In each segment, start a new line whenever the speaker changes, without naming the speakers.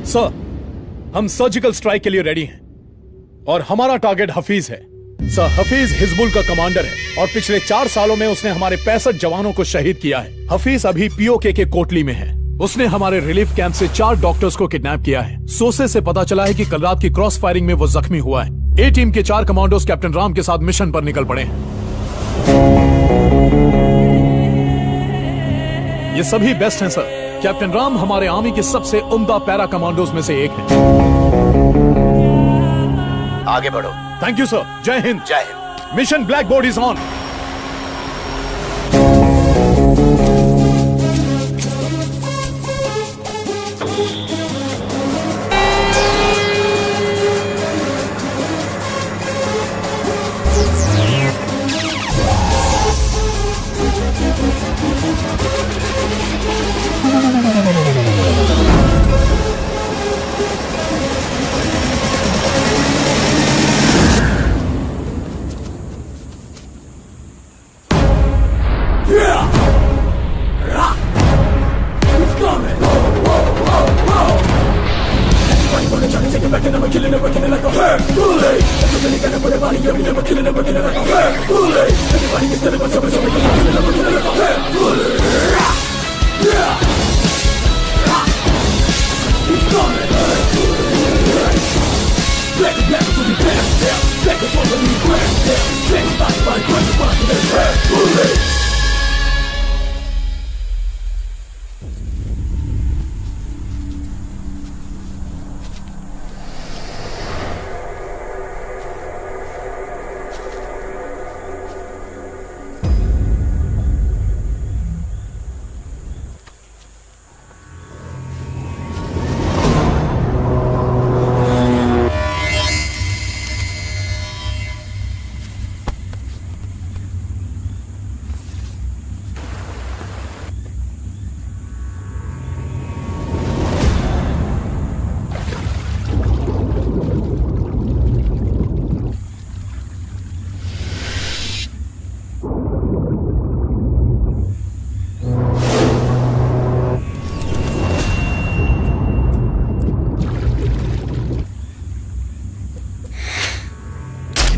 Sir, हम surgical strike के लिए रेडी हैं और हमारा टारगेट हफीज है। सर, हफीज हिजबुल का कमांडर है और पिछले 4 सालों में उसने हमारे 65 जवानों को शहीद किया है। हफीज अभी पीओके के कोटली में है। उसने हमारे रिलीफ कैंप से 4 डॉक्टर्स को किडनैप किया है। सोर्सेज से पता चला है कि कल रात की क्रॉस फायरिंग में वो जख्मी हुआ है। ए टीम के 4 कमांडोज कैप्टन राम के साथ मिशन पर निकल पड़े हैं। ये सभी बेस्ट हैं सर। कैप्टन राम हमारे आर्मी के सबसे उम्दा पैरा कमांडोज में से एक है।
आगे बढ़ो।
Thank you sir. जय हिंद।
जय Hind.
Mission black board is on.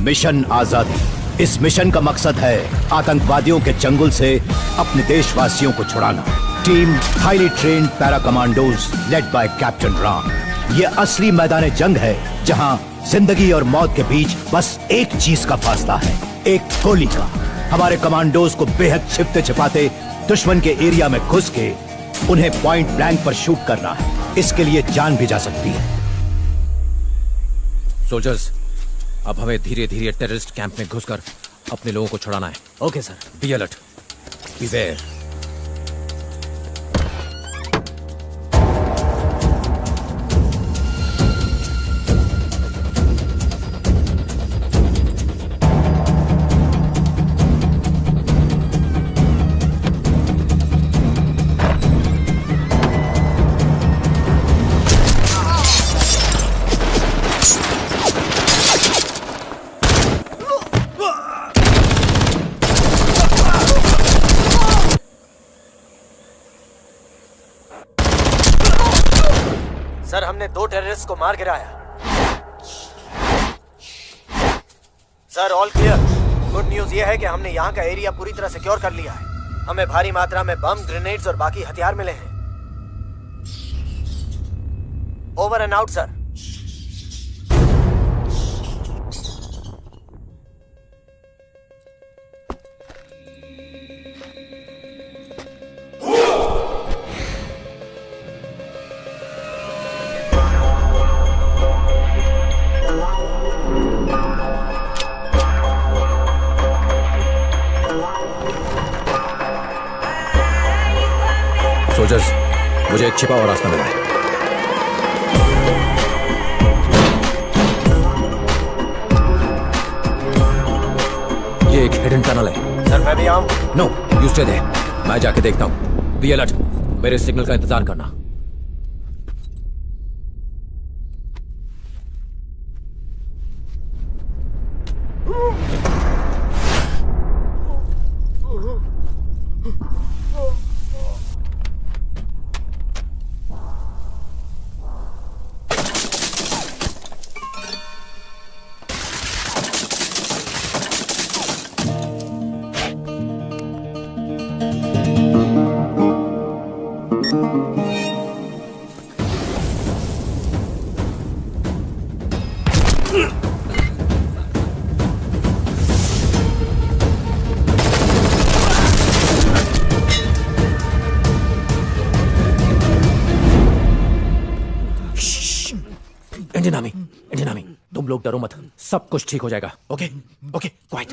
Mission आजादी। इस मिशन का मकसद है आतंकवादियों के चंगुल से अपने देशवासियों को छुड़ाना। Team highly trained para commandos led by captain Ram. ये असली मैदान जंग है जहां जिंदगी और मौत के बीच बस एक चीज का फासला है, एक गोली का। हमारे कमांडोज को बेहद छिपते छिपाते दुश्मन के एरिया में घुस के उन्हें पॉइंट ब्लैंक पर शूट करना है। इसके लिए जान भी जा सकती है।
सोल्जर्स, अब हमें धीरे धीरे टेररिस्ट कैंप में घुसकर अपने लोगों को छुड़ाना है।
Okay sir.
Be alert, beware.
Sir, हमने 2 टेररिस्ट को मार गिराया। Sir, all clear. Good news ये है कि हमने यहाँ का एरिया पूरी तरह सिक्योर कर लिया है। हमें भारी मात्रा में बम, ग्रेनेड्स और बाकी हथियार मिले हैं। Over and out sir.
Soldiers, मुझे एक छिपा हुआ रास्ता मिला है। ये एक हिडन टनल है।
सर, मैं भी आऊं?
No, you stay there. मैं जाके देखता हूं। बी अलर्ट, मेरे सिग्नल का इंतजार करना। इंडियन आर्मी, तुम लोग डरो मत, सब कुछ ठीक हो जाएगा। Okay okay quite.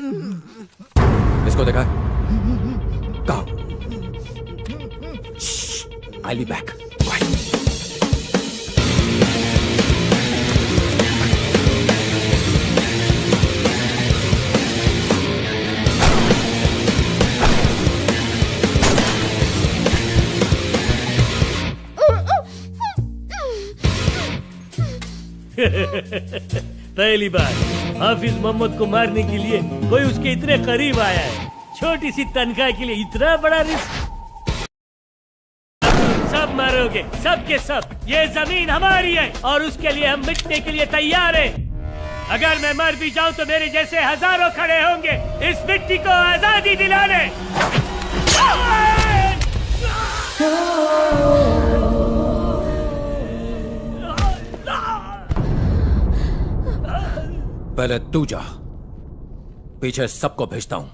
इसको देखा है? कहा? I'll be back. Quiet.
पहली बार हाफिज मोहम्मद को मारने के लिए कोई उसके इतने करीब आया है। छोटी सी तनख्वाह के लिए इतना बड़ा रिस्क। सब मारोगे, सब के सब। ये जमीन हमारी है और उसके लिए हम मिटने के लिए तैयार हैं। अगर मैं मर भी जाऊं तो मेरे जैसे हजारों खड़े होंगे इस मिट्टी को आजादी दिलाने।
पहले तू जा, पीछे सबको भेजता हूं।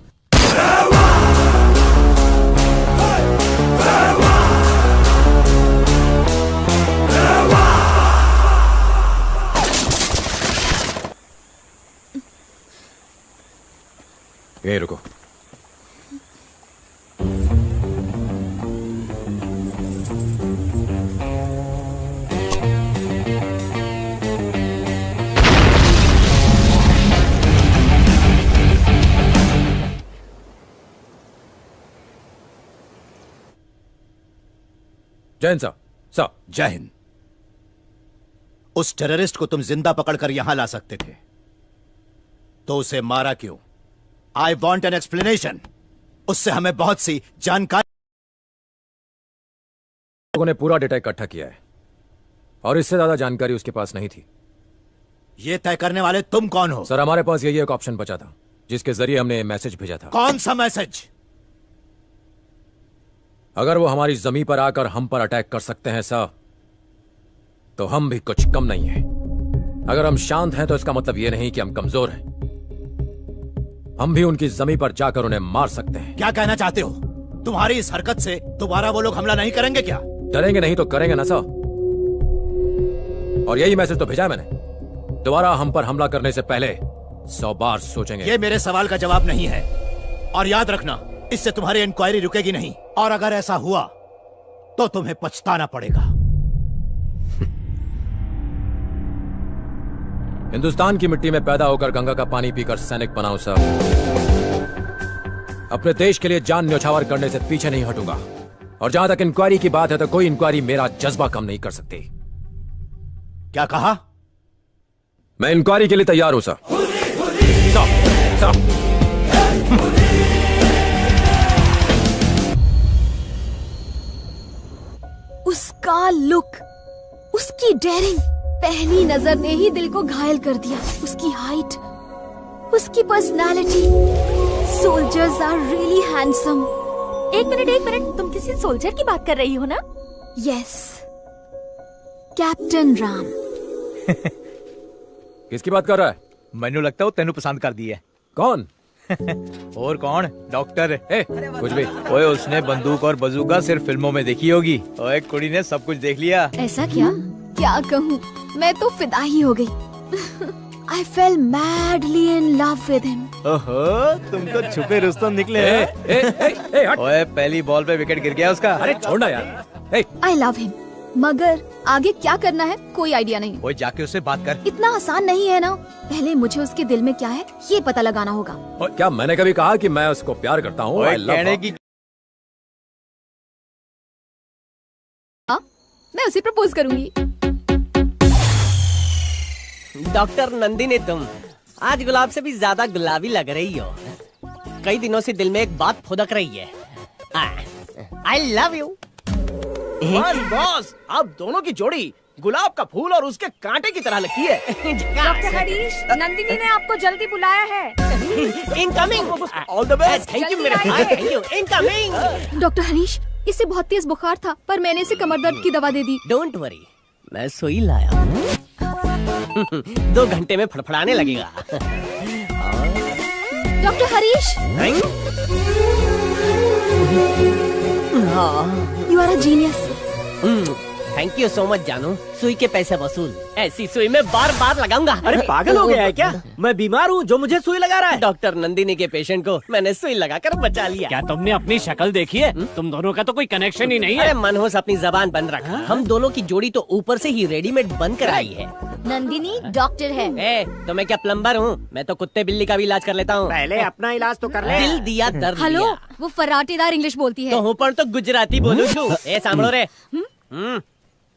यहीं रुको। जय हिंद सर।
जय हिंद। उस टेररिस्ट को तुम जिंदा पकड़कर यहां ला सकते थे, तो उसे मारा क्यों? I want an explanation. उससे हमें बहुत सी जानकारी।
लोगों ने पूरा डेटा इकट्ठा किया है और इससे ज्यादा जानकारी उसके पास नहीं थी।
ये तय करने वाले तुम कौन हो?
सर, हमारे पास यही एक ऑप्शन बचा था जिसके जरिए हमने मैसेज भेजा था।
कौन सा मैसेज?
अगर वो हमारी जमीन पर आकर हम पर अटैक कर सकते हैं सर, तो हम भी कुछ कम नहीं हैं। अगर हम शांत हैं तो इसका मतलब यह नहीं कि हम कमजोर हैं। हम भी उनकी जमीन पर जाकर उन्हें मार सकते हैं।
क्या कहना चाहते हो? तुम्हारी इस हरकत से दोबारा वो लोग हमला नहीं करेंगे क्या?
डरेंगे नहीं तो करेंगे ना सर। और यही मैसेज तो भेजा है मैंने। दोबारा हम पर हमला करने से पहले 100 बार सोचेंगे।
ये मेरे सवाल का जवाब नहीं है। और याद रखना, इससे तुम्हारी इंक्वायरी रुकेगी नहीं। और अगर ऐसा हुआ तो तुम्हें पछताना पड़ेगा।
हिंदुस्तान की मिट्टी में पैदा होकर गंगा का पानी पीकर सैनिक बनाऊं सर। अपने देश के लिए जान न्यौछावर करने से पीछे नहीं हटूंगा। और जहां तक इंक्वायरी की बात है तो कोई इंक्वायरी मेरा जज्बा कम नहीं कर सकती।
क्या कहा?
मैं इंक्वायरी के लिए तैयार हूं सर। सर।
उसका लुक, उसकी डेयरिंग पहली नजर ने ही दिल को घायल कर दिया। उसकी हाइट, उसकी personality. Soldiers are really handsome.
एक मिनट, तुम किसी सोल्जर की बात कर रही हो ना?
Yes, captain Ram.
किसकी बात कर रहा है?
मैनू लगता है वो तेनू पसंद कर दी है।
कौन?
और कौन? डॉक्टर।
कुछ भी।
ओए, उसने बंदूक और बंदूका सिर्फ फिल्मों में देखी होगी। ओए, कुड़ी ने सब कुछ देख लिया।
ऐसा क्या कहूँ, मैं तो फिदा ही हो गई। I fell madly in love with him.
ओहो, तुम तो छुपे रुस्तम निकले।
हट।
ओए, पहली बॉल पे विकेट गिर गया उसका।
अरे छोड़ना यार।
I love him. मगर आगे क्या करना है कोई आइडिया नहीं।
ओए, जाके उससे बात कर।
इतना आसान नहीं है ना। पहले मुझे उसके दिल में क्या है ये पता लगाना होगा।
क्या मैंने कभी कहा कि मैं उसको प्यार करता हूँ?
कहने की
मैं उसे प्रपोज करूंगी।
डॉक्टर नंदिनी, तुम आज गुलाब से भी ज्यादा गुलाबी लग रही हो। कई दिनों से दिल में एक बात फुदक रही है। I love you.
बस बॉस, आप दोनों की जोड़ी गुलाब का फूल और उसके कांटे की तरह लगती है।
डॉक्टर हरीश, नंदिनी ने आपको जल्दी बुलाया है।
Incoming.
All the best.
Thank you मेरे भाई, thank you. Incoming.
Doctor Harish, इसे बहुत तेज बुखार था, पर मैंने इसे कमर दर्द की दवा दे दी।
डोंट वरी, मैं सुई लाया हूँ। 2 घंटे में फड़फड़ाने लगेगा।
Doctor Harish, you are a genius.
Thank you so much जानू। सुई के पैसे वसूल। ऐसी सुई में बार बार लगाऊंगा।
अरे पागल हो गया है क्या? मैं बीमार हूँ जो मुझे सुई लगा रहा है।
डॉक्टर नंदिनी के पेशेंट को मैंने सुई लगाकर बचा लिया।
क्या तुमने अपनी शक्ल देखी है? तुम दोनों का तो कोई कनेक्शन ही नहीं है।
अरे मनहोस अपनी जबान बंद रखा। हम दोनों की जोड़ी तो ऊपर से ही रेडीमेड बन कर आई है।
नंदिनी डॉक्टर है।
तो मैं क्या प्लम्बर हूँ? मैं तो कुत्ते बिल्ली का भी इलाज कर लेता हूँ।
पहले अपना इलाज तो कर ले।
दिल दिया दर्द
हेलो,
दिया।
वो फराटेदार इंग्लिश बोलती है।
तो हूँ पर तो गुजराती बोलूँ छू। सांभळो रे।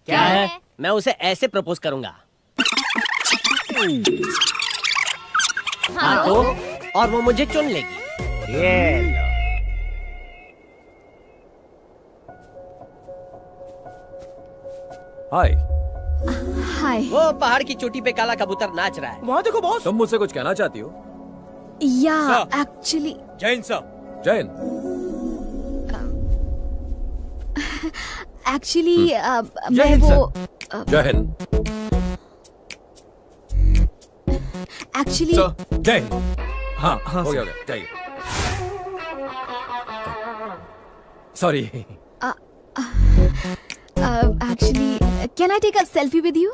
क्या है? मैं उसे ऐसे प्रपोज करूंगा। हाँ तो? और वो मुझे चुन लेगी।
ये लो।
हाय।
हाय।
वो पहाड़ की चोटी पे काला कबूतर नाच रहा है।
वहाँ देखो बॉस।
तुम मुझसे कुछ कहना चाहती हो?
या एक्चुअली
जैन साहब। जैन।
एक्चुअली मैं वो
जय हिंद।
एक्चुअली
जय हिंद। हाँ हो गया जाइए। Sorry.
Actually can I take a selfie with you?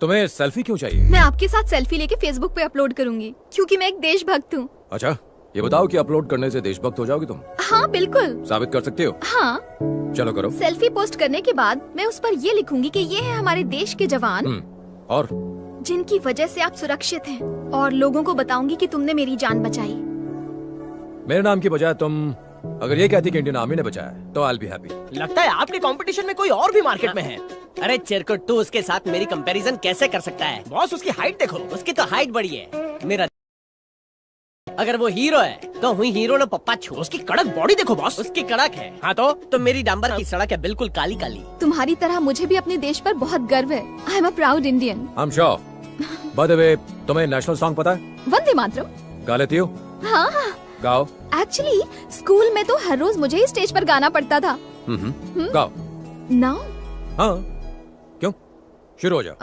तुम्हें सेल्फी क्यों चाहिए?
मैं आपके साथ सेल्फी लेके फेसबुक पे अपलोड करूंगी, क्योंकि मैं एक देशभक्त हूँ।
अच्छा, ये बताओ कि अपलोड करने से देशभक्त हो जाओगी तुम?
हाँ बिल्कुल।
साबित कर सकते हो?
हाँ।
चलो करो।
सेल्फी पोस्ट करने के बाद मैं उस पर ये लिखूंगी कि ये है हमारे देश के जवान
और
जिनकी वजह से आप सुरक्षित हैं, और लोगों को बताऊंगी कि तुमने मेरी जान बचाई।
मेरे नाम की बजाय तुम अगर ये कहती कि इंडियन आर्मी ने बचाया तो आई बी हैप्पी।
लगता है आपके कंपटीशन में कोई और भी मार्केट में है।
अरे चिरकुट, तू उसके साथ मेरी कंपैरिजन कैसे कर सकता है?
बॉस उसकी हाइट देखो।
उसकी तो हाइट बड़ी है। मेरा अगर वो हीरो है तो हुई हीरो ने पप्पा छू।
उसकी कड़क बॉडी देखो बॉस।
उसकी कड़क है।
हाँ
तो मेरी डांबर की सड़क है बिल्कुल काली काली।
तुम्हारी तरह मुझे भी अपने देश पर बहुत गर्व है। I am a proud Indian.
I am sure. Bye the वे, तुम्हें नेशनल सॉन्ग पता है?
वंदे मातरम।
गा लेती हो?
हाँ।
गाओ।
एक्चुअली स्कूल में तो हर रोज मुझे ही स्टेज पर गाना पड़ता था।
गाओ।
नाउ?
हाँ, क्यों? शुरू हो जाओ।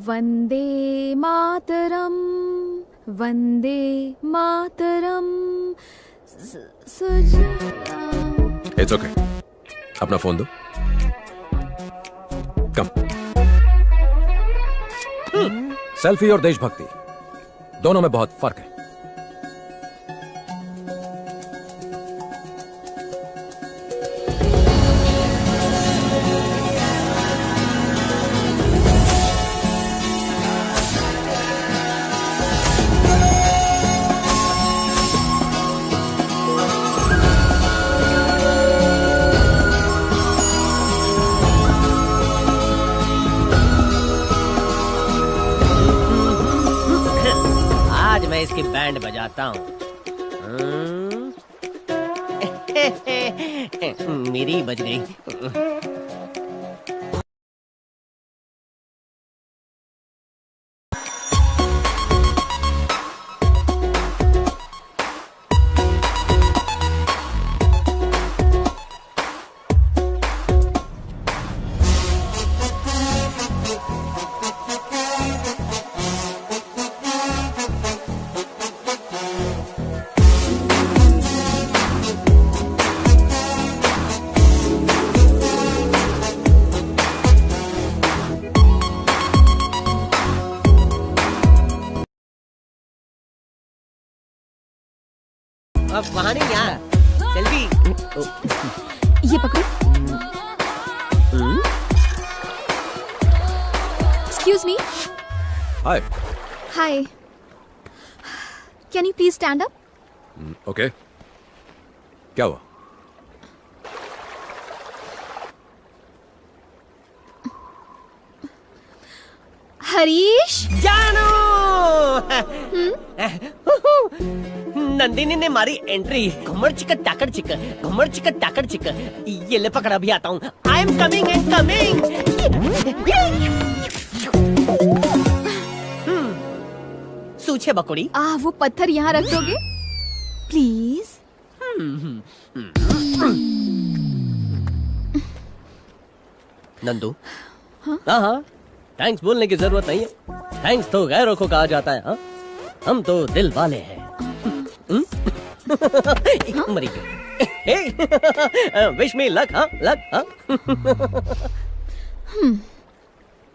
वंदे मातरम, वंदे मातरम।
It's okay. अपना फोन दो। कम। सेल्फी और देशभक्ति दोनों में बहुत फर्क है।
इसकी बैंड बजाता हूँ। मेरी बज गई। अब वहाँ नहीं, यहाँ सेल्फी।
ये पकड़ो। Excuse me.
Hi.
Hi. Can you please stand up?
Okay. क्या हुआ?
हरीश।
जानू। नंदिनी ने मारी एंट्री। घुमड़ चिकन टाकड़ चिकन, घुमड़ चिकन टाकड़ चिकन। ये ले पकड़ा भी आता हूँ। I am coming and coming. सूछे बकुड़ी।
वो पत्थर यहाँ रख दोगे प्लीज?
नंदू, हाँ, थैंक्स बोलने की जरूरत नहीं है। थैंक्स तो गैरों को कहा जाता है। हाँ, हम तो दिल वाले हैं। मरी गई। Wish me luck. हाँ, लक।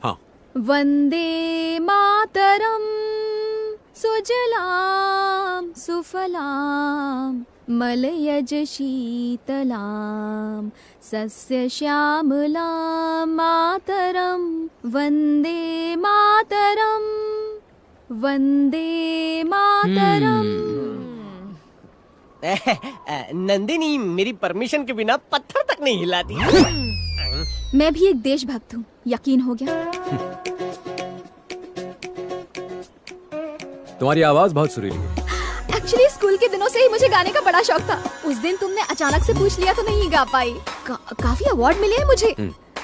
हाँ।
वंदे मातरम सुजलाम सुफलाम मलयज शीतलाम सस्य श्यामलाम मातरम वंदे मातरम वंदे मातरम।
नंदिनी मेरी परमिशन के बिना पत्थर तक नहीं हिलाती।
मैं भी एक देशभक्त हूँ, यकीन हो गया?
तुम्हारी आवाज बहुत सुरीली है।
एक्चुअली स्कूल के दिनों से ही मुझे गाने का बड़ा शौक था। उस दिन तुमने अचानक से पूछ लिया तो नहीं गा पाई। काफी अवार्ड मिले हैं मुझे।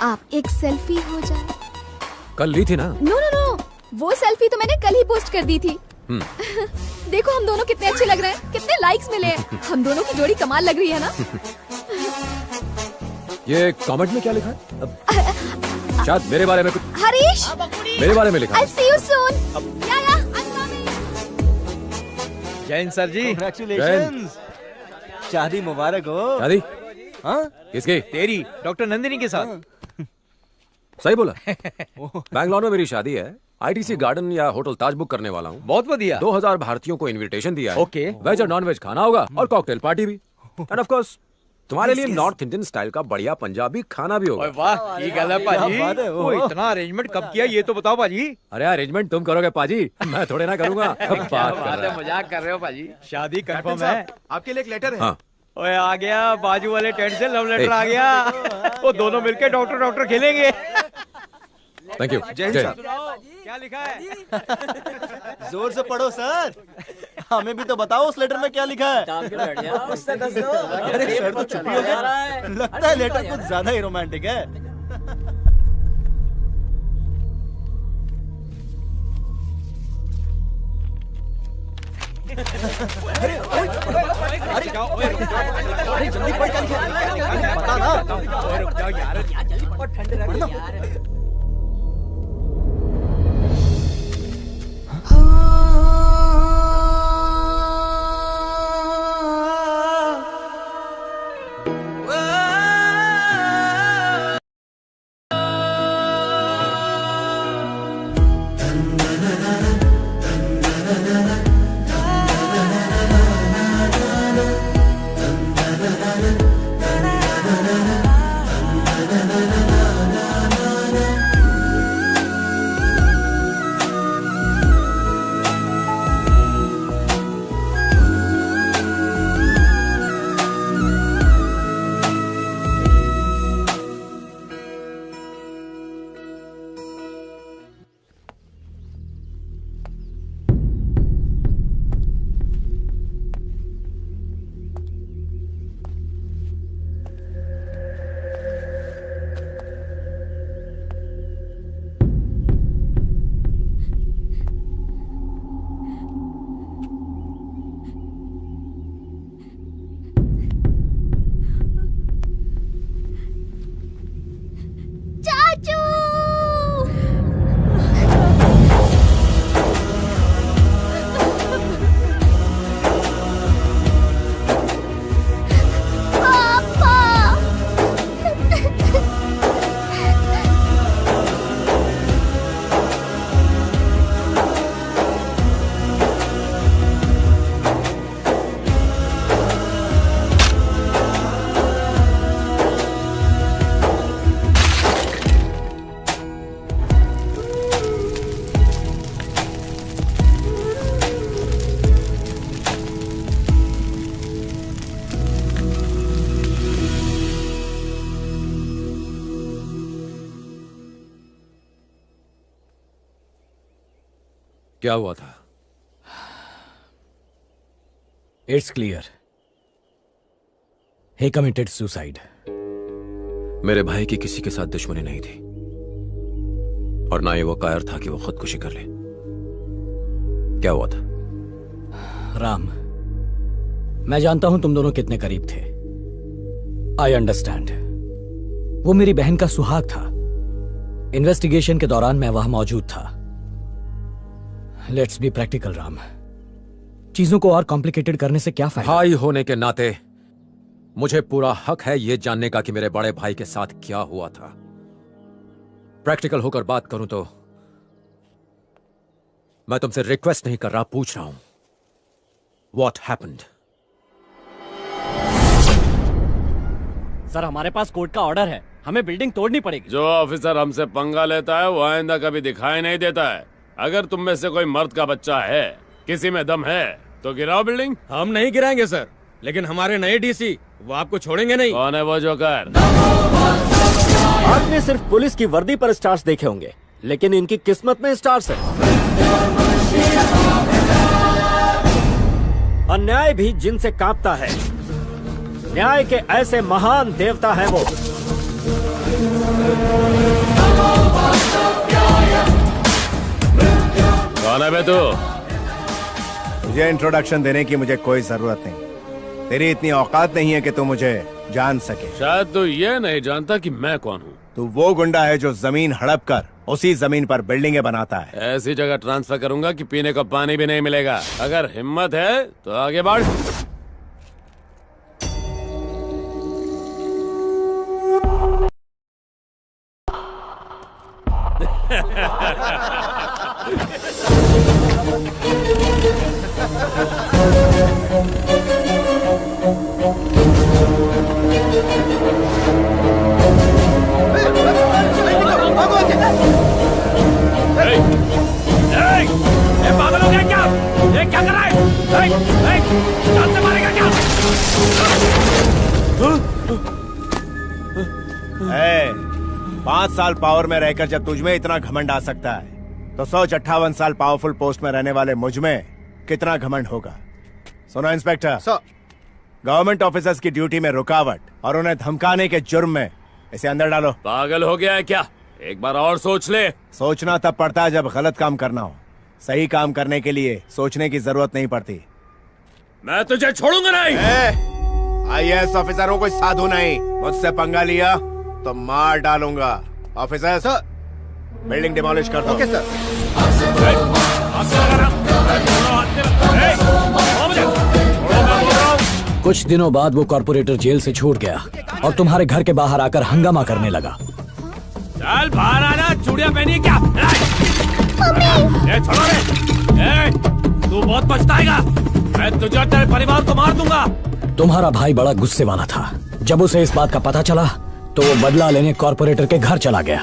आप एक सेल्फी हो जाए।
कल ली थी ना?
नो नो नो, वो सेल्फी तो मैंने कल ही पोस्ट कर दी थी। देखो हम दोनों कितने अच्छे लग रहे हैं, कितने लाइक्स मिले हैं। हम दोनों की जोड़ी कमाल लग रही है ना?
ये कमेंट में क्या लिखा है? शायद मेरे बारे में कुछ।
हरीश,
मेरे बारे में लिखा है।
I'll see you soon.
Jain sir ji,
Congratulations. शादी मुबारक हो।
शादी?
हाँ,
किसकी?
तेरी डॉक्टर नंदिनी के साथ।
सही बोला। बैंगलोर में मेरी शादी है। आईटीसी गार्डन या होटल ताज बुक करने वाला हूँ।
बहुत बढ़िया।
2000 भारतीयों को इनविटेशन दिया है।
ओके।
वेज और नॉन वेज खाना होगा और कॉकटेल पार्टी भी। एंड ऑफ कोर्स तुम्हारे लिए नॉर्थ इंडियन स्टाइल का बढ़िया पंजाबी खाना भी होगा।
वाह, ये गल है पाजी। वो इतना अरेंजमेंट कब किया ये तो बताओ पाजी।
अरे अरेंजमेंट तुम करोगे पाजी, मैं थोड़े ना करूंगा। बात कर रहा है।
मजाक कर रहे हो पाजी। शादी कंफर्म है।
आपके लिए एक लेटर है।
हाँ।
ओए आ गया बाजू वाले टेंट से लव लेटर आ गया। वो दोनों मिलके डॉक्टर डॉक्टर खेलेंगे।
Thank you.
जय
जय।
क्या लिखा है?
जोर से पढ़ो सर। हमें भी तो बताओ उस लेटर में क्या लिखा है। अरे सर तो चुप ही हो गए। लगता है लेटर कुछ ज्यादा ही रोमांटिक है। अरे जल्दी पढ़, क्या लिखा है? बता ना।
रुक जाओ यार, जल्दी पढ़।
क्या हुआ था?
It's clear, he committed suicide.
मेरे भाई की किसी के साथ दुश्मनी नहीं थी और ना ही वो कायर था कि वो खुदकुशी कर ले। क्या हुआ था?
राम, मैं जानता हूं तुम दोनों कितने करीब थे। I understand. वो मेरी बहन का सुहाग था। इन्वेस्टिगेशन के दौरान मैं वहां मौजूद था। Let's be practical Ram. चीजों को और कॉम्प्लिकेटेड करने से क्या फायदा?
भाई होने के नाते मुझे पूरा हक है यह जानने का कि मेरे बड़े भाई के साथ क्या हुआ था। प्रैक्टिकल होकर बात करूं तो मैं तुमसे रिक्वेस्ट नहीं कर रहा, पूछ रहा हूं व्हाट हैपेंड।
सर हमारे पास कोर्ट का ऑर्डर है, हमें बिल्डिंग तोड़नी पड़ेगी।
जो ऑफिसर हमसे पंगा लेता है वो आइंदा कभी दिखाई नहीं देता है। अगर तुम में से कोई मर्द का बच्चा है, किसी में दम है तो गिराओ बिल्डिंग।
हम नहीं गिराएंगे सर, लेकिन हमारे नए डीसी वो आपको छोड़ेंगे नहीं।
कौन है वो जोकर?
आपने सिर्फ पुलिस की वर्दी पर स्टार्स देखे होंगे, लेकिन इनकी किस्मत में स्टार्स है। अन्याय भी जिनसे कांपता है। न्याय के ऐसे महान देवता है वो।
कौन है बे तू?
मुझे इंट्रोडक्शन देने की मुझे कोई जरूरत नहीं। तेरी इतनी औकात नहीं है कि तू मुझे जान सके।
शायद तू ये नहीं जानता कि मैं कौन हूँ।
तू वो गुंडा है जो जमीन हड़प कर उसी जमीन पर बिल्डिंगें बनाता है।
ऐसी जगह ट्रांसफर करूंगा कि पीने को पानी भी नहीं मिलेगा। अगर हिम्मत है तो आगे बढ़।
पागल हो गया क्या? ये क्या कर रहा है? जान से मारेगा क्या?
5 साल पावर में रहकर जब तुझमें इतना घमंड आ सकता है तो 158 साल पावरफुल पोस्ट में रहने वाले मुझ में कितना घमंड होगा। सुनो इंस्पेक्टर, गवर्नमेंट ऑफिसर्स की ड्यूटी में रुकावट और उन्हें धमकाने के जुर्म में इसे अंदर डालो।
पागल हो गया है क्या? एक बार और सोच ले।
सोचना तब पड़ता है जब गलत काम करना हो। सही काम करने के लिए सोचने की जरूरत नहीं पड़ती।
मैं तुझे छोड़ूंगा नहीं।
IAS ऑफिसरों कोई साधु नहीं। मुझसे पंगा लिया तो मार डालूंगा। ऑफिसर सर, बिल्डिंग डिमोलिश कर दो। Okay sir.
कुछ दिनों बाद वो कॉर्पोरेटर जेल से छूट गया और तुम्हारे घर के बाहर आकर हंगामा करने लगा।
चल बाहर आना, चूड़ियां पहनी क्या? छोड़ो रे। तू बहुत पछताएगा। मैं तुझे और तेरे परिवार को मार दूंगा।
तुम्हारा भाई बड़ा गुस्से वाला था। जब उसे इस बात का पता चला तो वो बदला लेने कॉर्पोरेटर के घर चला गया।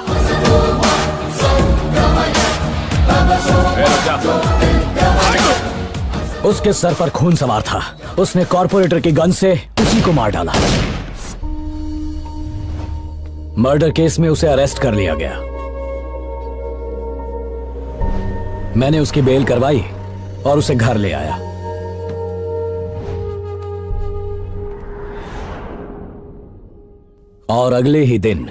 उसके सर पर खून सवार था। उसने कॉर्पोरेटर की गन से उसी को मार डाला। मर्डर केस में उसे अरेस्ट कर लिया गया। मैंने उसकी बेल करवाई और उसे घर ले आया। और अगले ही दिन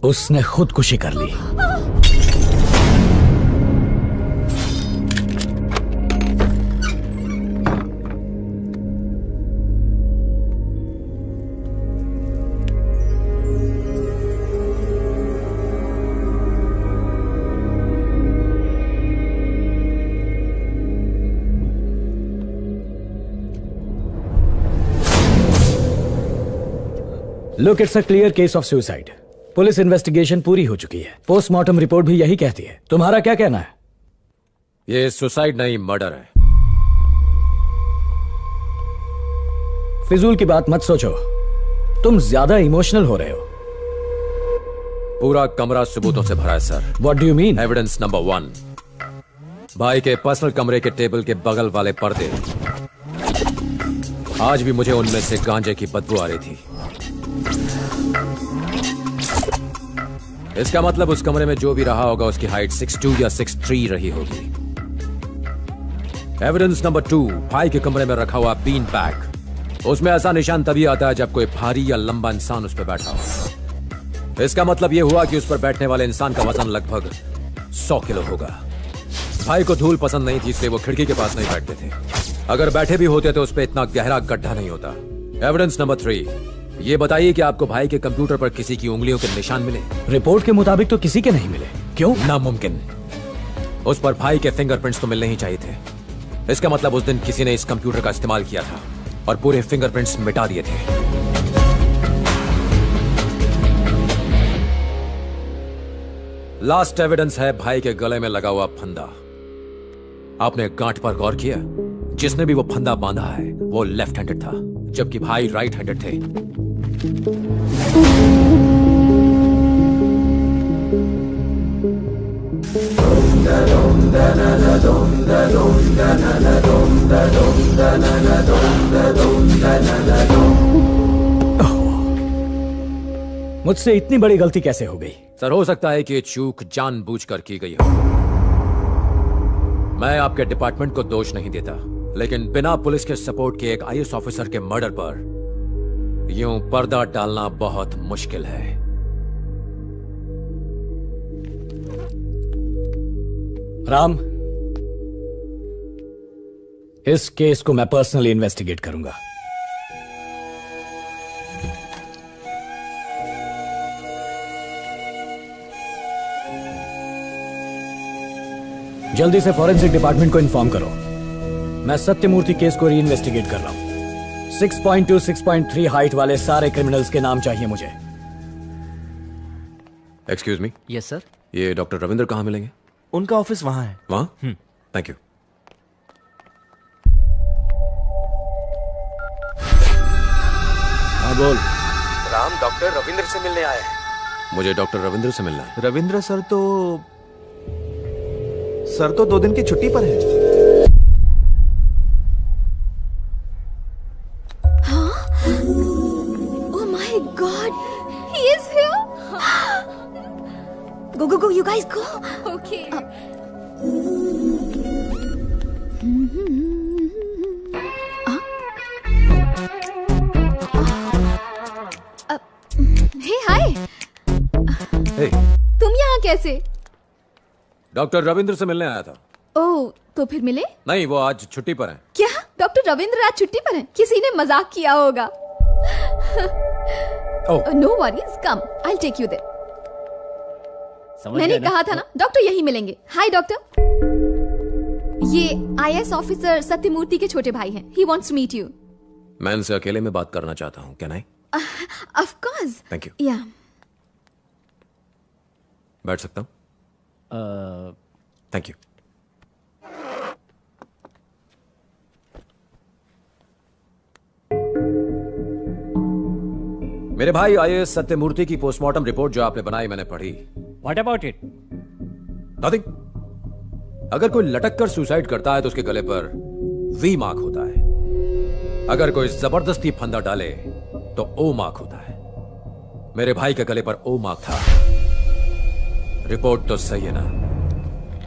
उसने खुदकुशी कर ली। Look, it's a clear case of suicide. Police investigation पूरी हो चुकी है। पोस्टमार्टम रिपोर्ट भी यही कहती है। तुम्हारा क्या कहना है?
ये सुसाइड नहीं, मर्डर है।
फिजूल की बात मत सोचो। तुम ज्यादा इमोशनल हो रहे हो।
पूरा कमरा सबूतों से भरा है sir.
What do you mean?
Evidence number 1, भाई के पर्सनल कमरे के टेबल के बगल वाले पर्दे। आज भी मुझे उनमें से गांजे की बदबू आ रही थी। इसका मतलब उस कमरे में जो भी रहा होगा उसकी हाइट 6'2" या 6'3" रही होगी। एविडेंस नंबर 2, भाई के कमरे में रखा हुआ बीन बैग। उसमें ऐसा निशान तभी आता है जब कोई भारी या लंबा इंसान उस पर बैठा हो। इसका मतलब यह हुआ कि उस पर बैठने वाले इंसान का वजन लगभग 100 किलो होगा। भाई को धूल पसंद नहीं थी, इसलिए वो खिड़की के पास नहीं बैठते थे। अगर बैठे भी होते तो उस पर इतना गहरा गड्ढा नहीं होता। एविडेंस नंबर 3, ये बताइए कि आपको भाई के कंप्यूटर पर किसी की उंगलियों के निशान मिले?
रिपोर्ट के मुताबिक तो किसी के नहीं मिले। क्यों?
नामुमकिन। उस पर भाई के फिंगरप्रिंट्स तो मिलने ही चाहिए थे। इसका मतलब उस दिन किसी ने इस कंप्यूटर का इस्तेमाल किया था और पूरे फिंगरप्रिंट्स मिटा दिए थे। लास्ट एविडेंस है भाई के गले में लगा हुआ फंदा। आपने गांठ पर गौर किया? जिसने भी वो फंदा बांधा है वो लेफ्ट हैंडेड था, जबकि भाई राइट हैंडेड थे।
मुझसे इतनी बड़ी गलती कैसे हो गई?
सर, हो सकता है कि ये चूक जानबूझकर की गई हो। मैं आपके डिपार्टमेंट को दोष नहीं देता, लेकिन बिना पुलिस के सपोर्ट के एक आईएएस ऑफिसर के मर्डर पर यूं पर्दा डालना बहुत मुश्किल है।
राम, इस केस को मैं पर्सनली इन्वेस्टिगेट करूंगा। जल्दी से फॉरेंसिक डिपार्टमेंट को इन्फॉर्म करो। मैं सत्यमूर्ति केस को री इन्वेस्टिगेट कर रहा हूं। 6.2, 6.3 हाइट वाले सारे क्रिमिनल्स के नाम चाहिए मुझे।
Excuse me.
Yes sir.
ये डॉक्टर रविंद्र कहाँ मिलेंगे?
उनका ऑफिस वहां है।
वहां? Thank you.
हाँ बोल।
राम डॉक्टर रविंद्र से मिलने आए हैं।
मुझे डॉक्टर रविंद्र से मिलना है।
रविंद्र सर तो 2 दिन की छुट्टी पर है।
हाँ? Oh my God, he is here. Go, you guys go. Okay. Hey, hi.
Hey.
तुम यहाँ कैसे?
डॉक्टर रविंद्र से मिलने आया था।
ओह, तो फिर मिले?
नहीं, वो आज छुट्टी पर हैं।
क्या? डॉक्टर रविंद्र आज छुट्टी पर हैं? किसी ने मजाक किया होगा। No worries, come, I take you there. मैंने कहा था ना, डॉक्टर यही मिलेंगे। हाय डॉक्टर, ये आईएएस ऑफिसर सत्यमूर्ति के छोटे भाई हैं। He wants to meet you.
मैं इनसे अकेले में बात करना चाहता हूँ। Can I?
Of course.
Thank you.
Yeah,
बैठ सकता हूँ? Thank you. मेरे भाई आईएएस सत्यमूर्ति की पोस्टमार्टम रिपोर्ट जो आपने बनाई मैंने पढ़ी।
What about it?
नथिंग। अगर कोई लटक कर सुसाइड करता है तो उसके गले पर वी मार्क होता है। अगर कोई जबरदस्ती फंदा डाले तो ओ मार्क होता है। मेरे भाई के गले पर ओ मार्क था। रिपोर्ट तो सही है ना?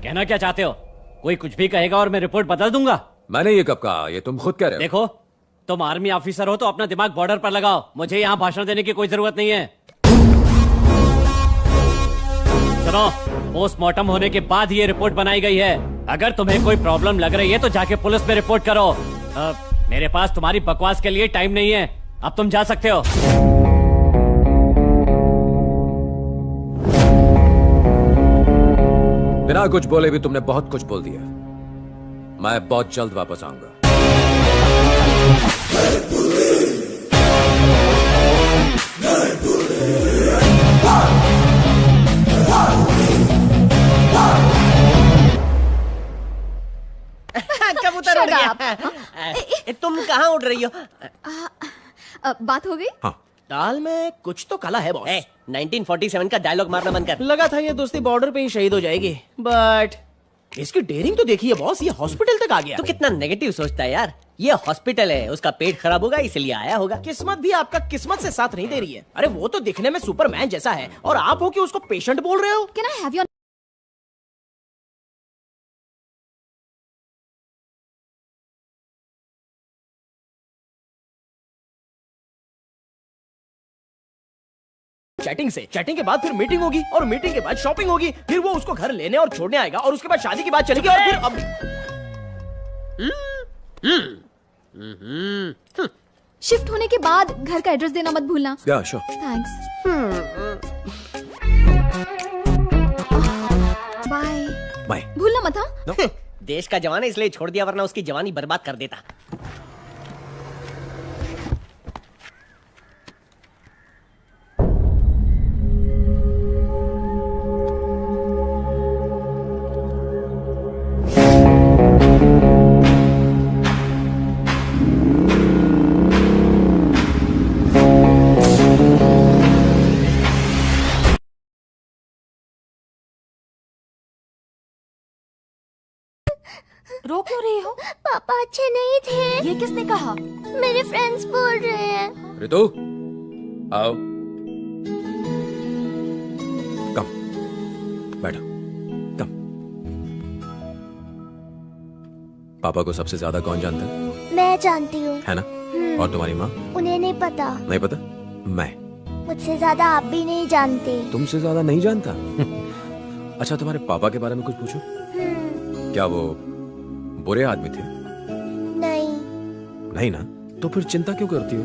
कहना क्या चाहते हो? कोई कुछ भी कहेगा और मैं रिपोर्ट बदल दूंगा।
मैंने ये कब कहा? ये तुम खुद कह रहे हो।
देखो, तुम आर्मी ऑफिसर हो तो अपना दिमाग बॉर्डर पर लगाओ। मुझे यहाँ भाषण देने की कोई जरूरत नहीं है। सुनो, पोस्टमार्टम होने के बाद ही ये रिपोर्ट बनाई गई है। अगर तुम्हें कोई प्रॉब्लम लग रही है तो जाके पुलिस में रिपोर्ट करो। मेरे पास तुम्हारी बकवास के लिए टाइम नहीं है। अब तुम जा सकते हो।
बिना कुछ बोले भी तुमने बहुत कुछ बोल दिया। मैं बहुत जल्द वापस आऊंगा।
कबूतर उड़ गया। तुम कहाँ उड़ रही हो?
बात हो गई?
हाँ।
दाल में कुछ तो काला है बॉस।
1947 का डायलॉग मारना बंद कर।
लगा था ये दोस्ती बॉर्डर पे ही शहीद हो जाएगी, बट इसकी डेयरिंग तो देखिए बॉस, ये हॉस्पिटल तक आ गया।
तू कितना नेगेटिव सोचता है यार। ये हॉस्पिटल है, उसका पेट खराब होगा इसलिए आया होगा।
किस्मत भी आपका किस्मत से साथ नहीं दे रही है। अरे वो तो दिखने में सुपरमैन जैसा है और आप हो कि उसको पेशेंट बोल रहे हो।
Can I have your
chatting से, चैटिंग के बाद फिर मीटिंग होगी और मीटिंग के बाद शॉपिंग होगी, फिर वो उसको घर लेने और छोड़ने आएगा और उसके बाद शादी की बात चलेगी और फिर अब
शिफ्ट होने के बाद घर का एड्रेस देना मत भूलना।
या श्योर।
थैंक्स। बाय।
बाय।
भूलना मत हाँ।
देश का जवान है इसलिए छोड़ दिया, वरना उसकी जवानी बर्बाद कर देता।
रो क्यों रही हो? पापा अच्छे नहीं थे। ये किसने कहा? मेरे फ्रेंड्स बोल रहे हैं।
रितु, आओ। कम, बैठो। कम। पापा को सबसे ज्यादा कौन जानता है?
मैं जानती हूँ।
है ना? और तुम्हारी माँ?
उन्हें नहीं पता।
नहीं पता? मैं।
मुझसे ज्यादा आप भी नहीं जानते।
तुमसे ज्यादा नहीं जानता? अच्छा, तुम्हारे पापा के बारे में कुछ पूछो। क्या वो बुरे आदमी थे?
नहीं।
नहीं ना? तो फिर चिंता क्यों करती हो?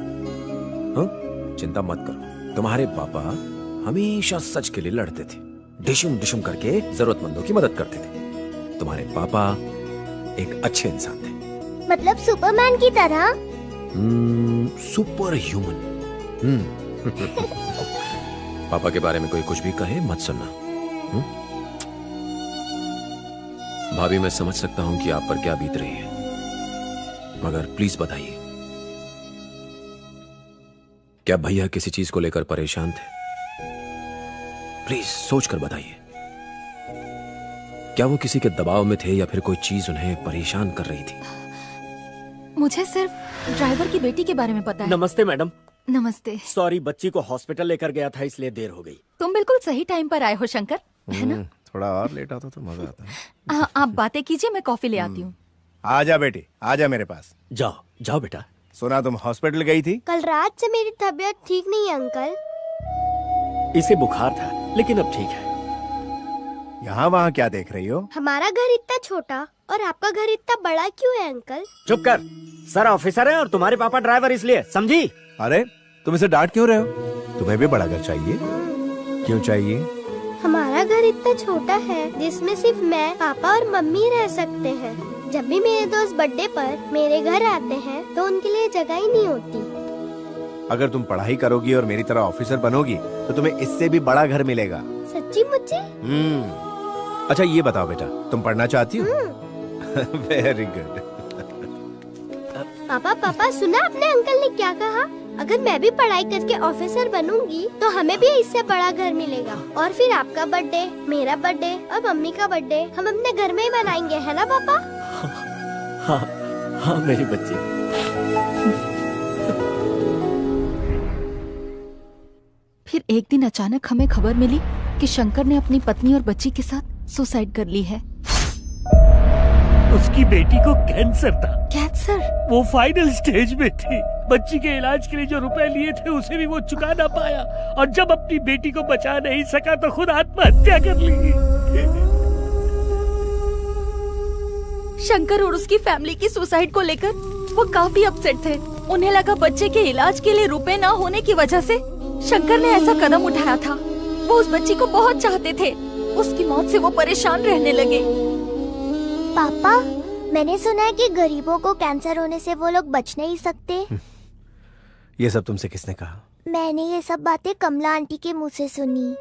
हाँ? चिंता मत करो। तुम्हारे पापा हमेशा सच के लिए लड़ते थे, डिशुम डिशुम करके जरूरतमंदों की मदद करते थे। तुम्हारे पापा एक अच्छे इंसान थे।
मतलब सुपरमैन की तरह?
Super human. पापा के बारे में कोई कुछ भी कहे मत सुनना। भाभी, मैं समझ सकता हूं कि आप पर क्या बीत रही है, मगर प्लीज बताइए, क्या भैया किसी चीज को लेकर परेशान थे? प्लीज सोच कर बताइए। क्या वो किसी के दबाव में थे या फिर कोई चीज उन्हें परेशान कर रही थी?
मुझे सिर्फ ड्राइवर की बेटी के बारे में पता है।
नमस्ते मैडम।
नमस्ते।
सॉरी, बच्ची को हॉस्पिटल लेकर गया था इसलिए देर हो गई।
तुम बिल्कुल सही टाइम पर आए हो शंकर, है ना?
थोड़ा और लेट आता तो मजा आता।
आप बातें कीजिए, मैं कॉफी ले आती हूँ।
आजा बेटी, आजा मेरे पास।
जाओ जाओ बेटा।
सुना तुम हॉस्पिटल गई थी?
कल रात से मेरी तबीयत ठीक नहीं है अंकल।
इसे बुखार था लेकिन अब ठीक है।
यहाँ वहाँ क्या देख रही हो?
हमारा घर इतना छोटा और आपका घर इतना बड़ा क्यों है अंकल?
चुप कर। सर ऑफिसर है और तुम्हारे पापा ड्राइवर, इसलिए समझी?
अरे तुम इसे डांट क्यों रहे हो? तुम्हें भी बड़ा घर चाहिए। क्यों चाहिए?
हमारा घर इतना छोटा है जिसमें सिर्फ मैं, पापा और मम्मी रह सकते हैं। जब भी मेरे दोस्त बर्थडे पर मेरे घर आते हैं तो उनके लिए जगह ही नहीं होती।
अगर तुम पढ़ाई करोगी और मेरी तरह ऑफिसर बनोगी तो तुम्हें इससे भी बड़ा घर मिलेगा।
सच्ची मुच्ची?
अच्छा ये बताओ बेटा, तुम पढ़ना चाहती हो? Very good.
पापा सुना आपने अंकल ने क्या कहा? अगर मैं भी पढ़ाई करके ऑफिसर बनूंगी तो हमें भी इससे बड़ा घर मिलेगा और फिर आपका बर्थडे, मेरा बर्थडे और मम्मी का बर्थडे हम अपने घर में ही मनाएंगे, है ना पापा?
हाँ हाँ मेरी बच्ची।
फिर एक दिन अचानक हमें खबर मिली कि शंकर ने अपनी पत्नी और बच्ची के साथ सुसाइड कर ली है।
उसकी बेटी को कैंसर था।
कैंसर?
वो फाइनल स्टेज में थी। बच्ची के इलाज के लिए जो रुपए लिए थे उसे भी वो चुका ना पाया और जब अपनी बेटी को बचा नहीं सका तो खुद आत्महत्या कर ली।
शंकर और उसकी फैमिली की सुसाइड को लेकर वो काफी अपसेट थे। उन्हें लगा बच्चे के इलाज के लिए रुपए ना होने की वजह से शंकर ने ऐसा कदम उठाया था। वो उस बच्ची को बहुत चाहते थे। उसकी मौत से वो परेशान रहने लगे।
पापा, मैंने सुना है कि गरीबों को कैंसर होने से वो लोग बच नहीं सकते।
ये सब तुमसे किसने कहा?
मैंने ये सब बातें कमला आंटी के मुंह से सुनी।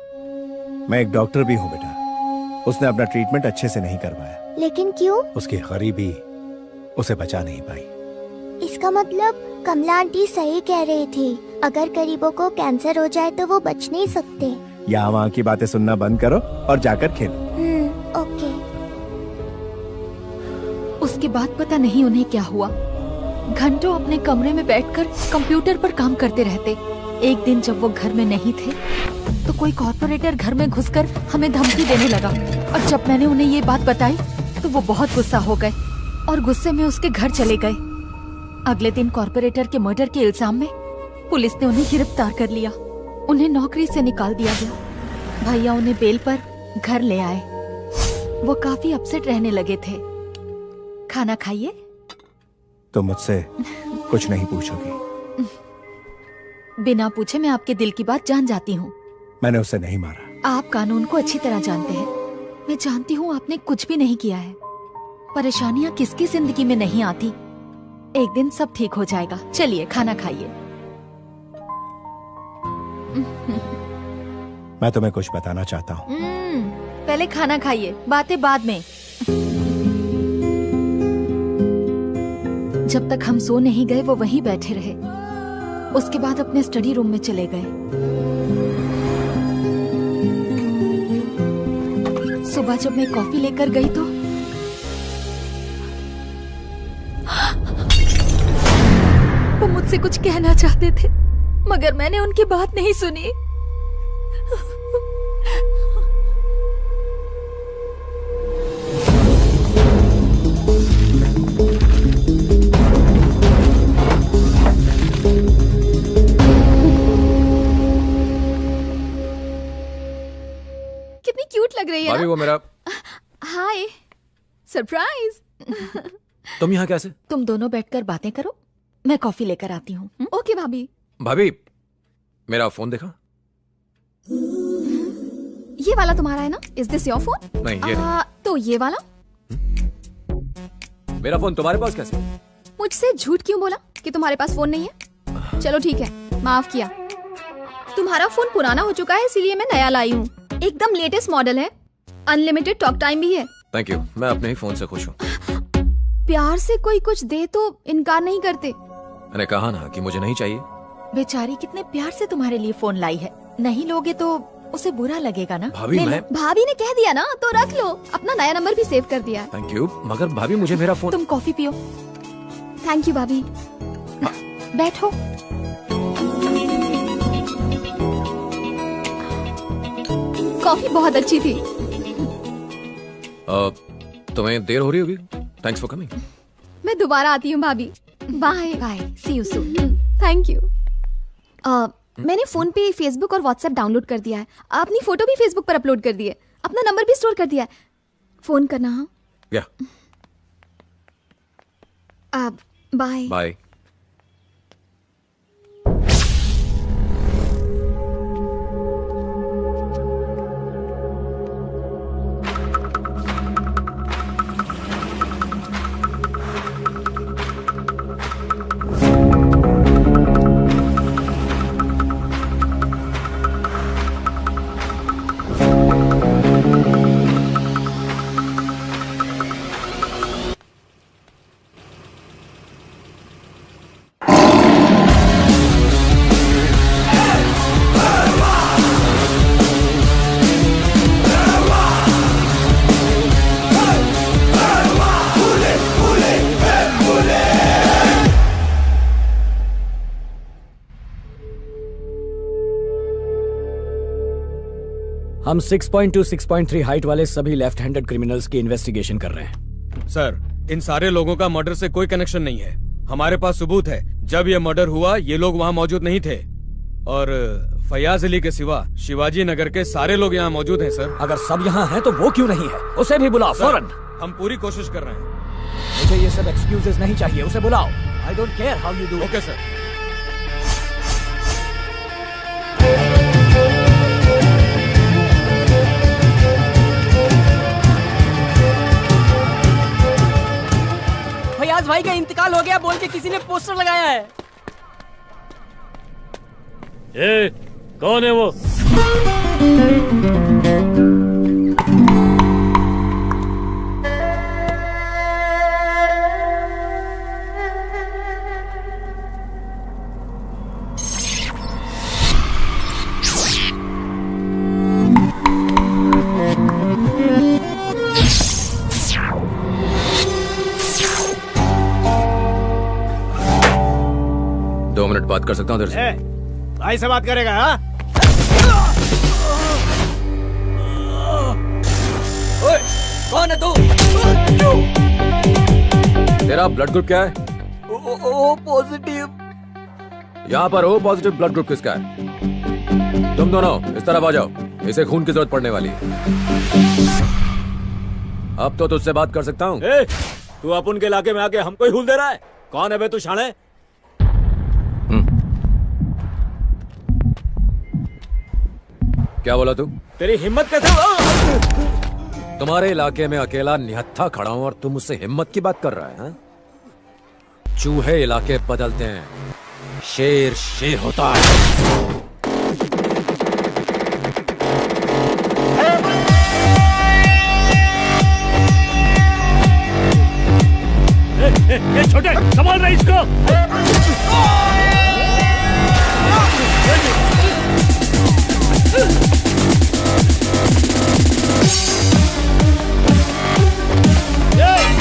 मैं एक डॉक्टर भी हूँ बेटा। उसने अपना ट्रीटमेंट अच्छे से नहीं करवाया।
लेकिन क्यों?
उसकी गरीबी उसे बचा नहीं पाई।
इसका मतलब कमला आंटी सही कह रही थी, अगर गरीबों को कैंसर हो जाए तो वो बच नहीं सकते।
यहाँ वहाँ की बातें सुनना बंद करो और जाकर खेलो।
ओके।
उसके बाद पता नहीं उन्हें क्या हुआ। घंटों अपने कमरे में बैठकर कंप्यूटर पर काम करते रहते। एक दिन जब वो घर में नहीं थे तो कोई कॉर्पोरेटर घर में घुसकर हमें धमकी देने लगा और जब मैंने उन्हें ये बात बताई तो वो बहुत गुस्सा हो गए और गुस्से में उसके घर चले गए। अगले दिन कॉर्पोरेटर के मर्डर के इल्जाम में पुलिस ने उन्हें गिरफ्तार कर लिया। उन्हें नौकरी से निकाल दिया गया। भैया उन्हें बेल पर घर ले आए। वो काफी अपसेट रहने लगे थे। खाना खाइए।
तुम मुझसे कुछ नहीं पूछोगी?
बिना पूछे मैं आपके दिल की बात जान जाती हूँ।
मैंने उसे नहीं मारा।
आप कानून को अच्छी तरह जानते हैं। मैं जानती हूँ आपने कुछ भी नहीं किया है। परेशानियाँ किसकी जिंदगी में नहीं आती। एक दिन सब ठीक हो जाएगा। चलिए खाना खाइए।
मैं तुम्हें कुछ बताना चाहता हूँ।
पहले खाना खाइए, बातें बाद में। जब तक हम सो नहीं गए वो वहीं बैठे रहे। उसके बाद अपने स्टडी रूम में चले गए। सुबह जब मैं कॉफी लेकर गई तो वो मुझसे कुछ कहना चाहते थे, मगर मैंने उनकी बात नहीं सुनी। कितनी क्यूट लग रही है
भाभी, वो मेरा।
हाय, सरप्राइज।
तुम यहाँ कैसे?
तुम दोनों बैठकर बातें करो, मैं कॉफी लेकर आती हूँ। ओके भाभी।
भाभी, मेरा फोन देखा?
ये वाला तुम्हारा है ना? Is this your phone?
नहीं, ये नहीं।
तो ये वाला?
मेरा फोन तुम्हारे पास कैसे?
मुझसे झूठ क्यों बोला कि तुम्हारे पास फोन नहीं है? चलो ठीक है, माफ किया। तुम्हारा फोन पुराना हो चुका है, इसीलिए मैं नया लाई हूँ। एकदम लेटेस्ट मॉडल है, अनलिमिटेड टॉक टाइम भी है।
थैंक यू, मैं अपने ही फोन से खुश हूँ।
प्यार से कोई कुछ दे तो इनकार नहीं करते।
मैंने कहा ना कि मुझे नहीं चाहिए।
बेचारी कितने प्यार से तुम्हारे लिए फोन लाई है। नहीं लोगे तो उसे बुरा लगेगा ना।
भाभी, मैं
भाभी ने कह दिया ना तो रख लो। अपना नया नंबर भी सेव कर दिया है।
थैंक यू, मगर भाभी मुझे मेरा फोन।
तुम कॉफी पियो। थैंक यू भाभी। बैठो। कॉफी बहुत अच्छी थी।
तुम्हें देर हो रही होगी। Thanks for coming.
मैं दोबारा आती हूँ भाभी। Bye bye, see you soon. Thank you. मैंने फोन पे फेसबुक और व्हाट्सएप डाउनलोड कर दिया है। अपनी फोटो भी फेसबुक पर अपलोड कर दी है। अपना नंबर भी स्टोर कर दिया है। फोन करना। हाँ
या
बाय
बाय।
हम 6.2, 6.3 हाइट वाले सभी लेफ्ट हैंडेड क्रिमिनल्स की इन्वेस्टिगेशन कर रहे हैं।
सर, इन सारे लोगों का मर्डर से कोई कनेक्शन नहीं है। हमारे पास सबूत है। जब ये मर्डर हुआ ये लोग वहाँ मौजूद नहीं थे। और फयाज अली के सिवा शिवाजी नगर के सारे लोग यहाँ मौजूद हैं सर।
अगर सब यहाँ हैं तो वो क्यों नहीं है? उसे भी बुलाओ फौरन।
हम पूरी कोशिश कर रहे हैं।
मुझे ये सब एक्सक्यूजेस नहीं चाहिए, उसे बुलाओ। I don't care how you do.
Okay sir.
Fayaz भाई का इंतकाल हो गया बोल के किसी ने पोस्टर लगाया है।
ए, कौन है वो?
बात कर सकता हूँ तेरे से?
भाई से बात करेगा? हाँ?
ओए, कौन है तू?
तेरा ब्लड ग्रुप क्या है?
O positive.
यहाँ पर ओ पॉजिटिव ब्लड ग्रुप किसका है? तुम दोनों इस तरफ आ जाओ, इसे खून की जरूरत पड़ने वाली है। अब तो तुझसे बात कर सकता हूँ।
तू अपन के इलाके में आके हमको ही हुल दे रहा है? कौन है बे तू शाणे?
क्या बोला तू?
तेरी हिम्मत कैसे?
तुम्हारे इलाके में अकेला निहत्था खड़ा हूं और तुम मुझसे हिम्मत की बात कर रहा है? हा? चूहे इलाके बदलते हैं, शेर शेर होता है।
ये छोटे संभाल रहे इसको।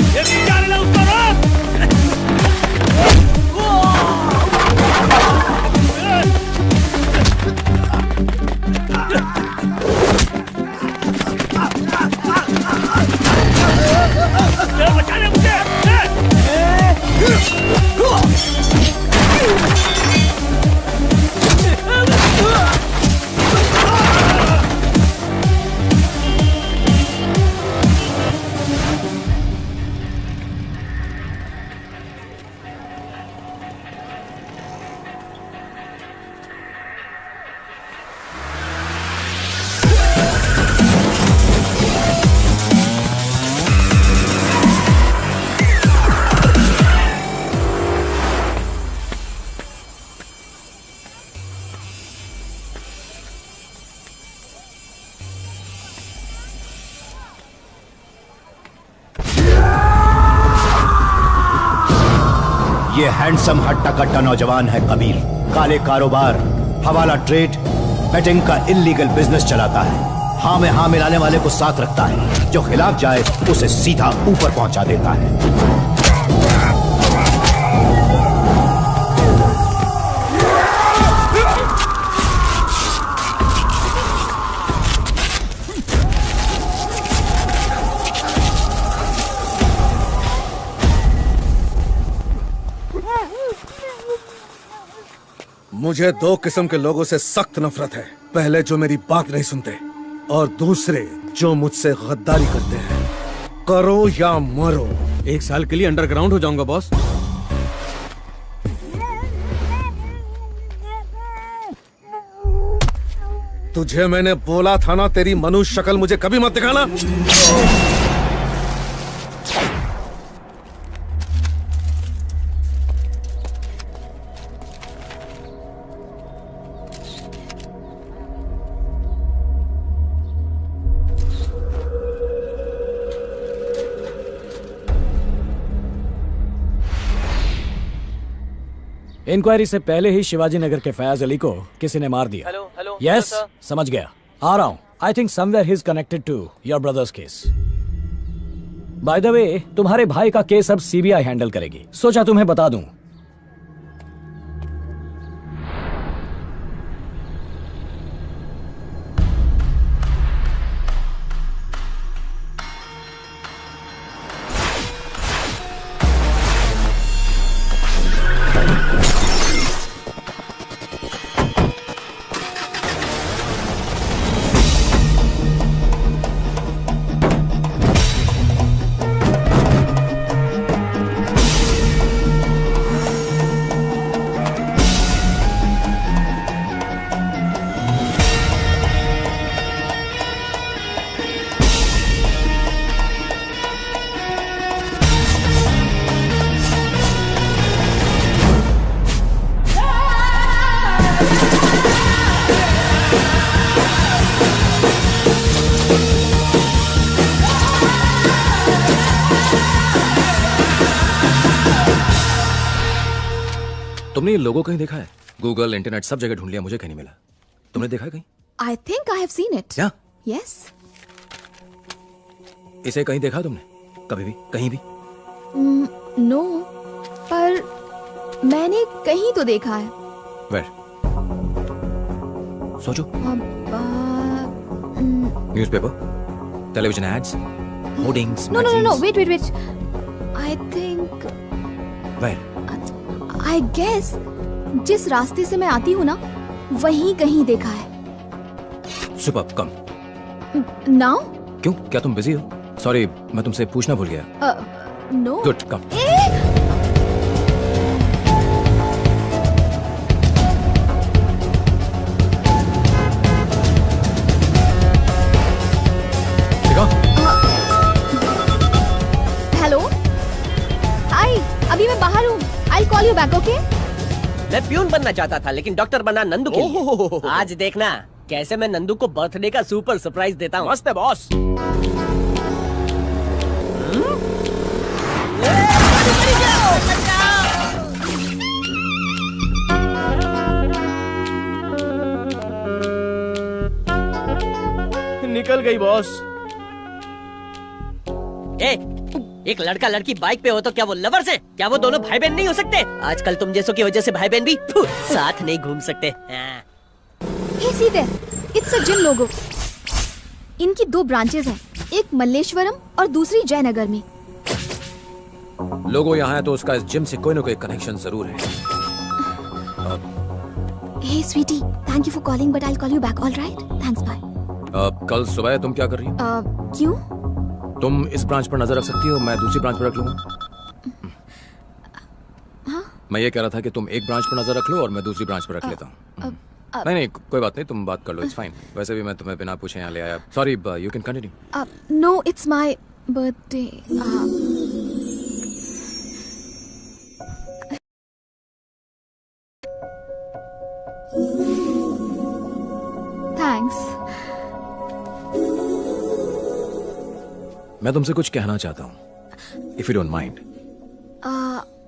ये क्या ले उसको रोक। बचा ले मुझे।
ये हैंडसम हट्टा कट्टा नौजवान है कबीर। काले कारोबार, हवाला ट्रेड, बेटिंग का इल्लीगल बिजनेस चलाता है। हाँ में हाँ मिलाने वाले को साथ रखता है, जो खिलाफ जाए उसे सीधा ऊपर पहुंचा देता है।
मुझे दो किस्म के लोगों से सख्त नफरत है। पहले जो मेरी बात नहीं सुनते, और दूसरे जो मुझसे गद्दारी करते हैं। करो या मरो।
1 साल के लिए अंडरग्राउंड हो जाऊंगा बॉस।
तुझे मैंने बोला था ना, तेरी मनुष्य शक्ल मुझे कभी मत दिखाना।
इंक्वायरी से पहले ही शिवाजी नगर के फयाज अली को किसी ने मार दिया।
हेलो
यस, समझ गया, आ रहा हूँ। I think somewhere he is connected to your brother's case. By the way, तुम्हारे भाई का केस अब सीबीआई हैंडल करेगी। सोचा तुम्हें बता दूं।
तुमने ये लोगो कहीं देखा है? गूगल, इंटरनेट, सब जगह ढूंढ लिया, मुझे कहीं नहीं मिला। तुमने देखा है कहीं?
I think I have seen it.
क्या?
Yes.
इसे कहीं देखा तुमने? कभी भी? कहीं भी?
No. पर मैंने कहीं तो देखा है।
Where? सोचो। Newspaper, television ads, hoardings,
No. Wait. I think.
Where?
I guess जिस रास्ते से मैं आती हूँ ना, वहीं कहीं देखा है।
सुपर कम।
नाउ?
क्यों, क्या तुम बिजी हो? सॉरी, मैं तुमसे पूछना भूल गया।
नो।
गुड, कम।
हेलो, हाय, अभी मैं बाहर हूँ। I call you back, okay?
मैं प्यून बनना चाहता था लेकिन डॉक्टर बना नंदू के लिए। आज देखना कैसे मैं नंदू को बर्थडे का सुपर सरप्राइज देता हूँ।
मस्त है बॉस।
निकल गई बॉस। एक लड़का लड़की बाइक पे हो तो क्या वो लवर्स है? क्या वो दोनों भाई बहन नहीं हो सकते? आजकल तुम जैसों की वजह से भाई बहन भी साथ नहीं घूम सकते।
Hey, see there. It's a gym logo. इनकी 2 ब्रांचेस हैं, एक मल्लेश्वरम और दूसरी जयनगर में।
लोगो यहाँ है तो उसका इस जिम से कोई ना कोई कनेक्शन जरूर है।
Hey, sweetie, thank you for calling, but I'll call you back. All right? Thanks, bye.
कल सुबह तुम क्या कर रही हो?
क्यों?
तुम इस ब्रांच पर नजर रख सकती हो, मैं दूसरी ब्रांच पर रख लूंगा।
हाँ?
मैं ये कह रहा था कि तुम एक ब्रांच पर नजर रख लो और मैं दूसरी ब्रांच पर रख लेता हूँ। नहीं, कोई बात नहीं, तुम बात कर लो, इट्स फाइन। वैसे भी मैं तुम्हें बिना पूछे यहाँ ले आया। Sorry, you can continue.
No, it's my birthday. Thanks.
मैं तुमसे कुछ कहना चाहता हूँ, इफ यू डोंट माइंड।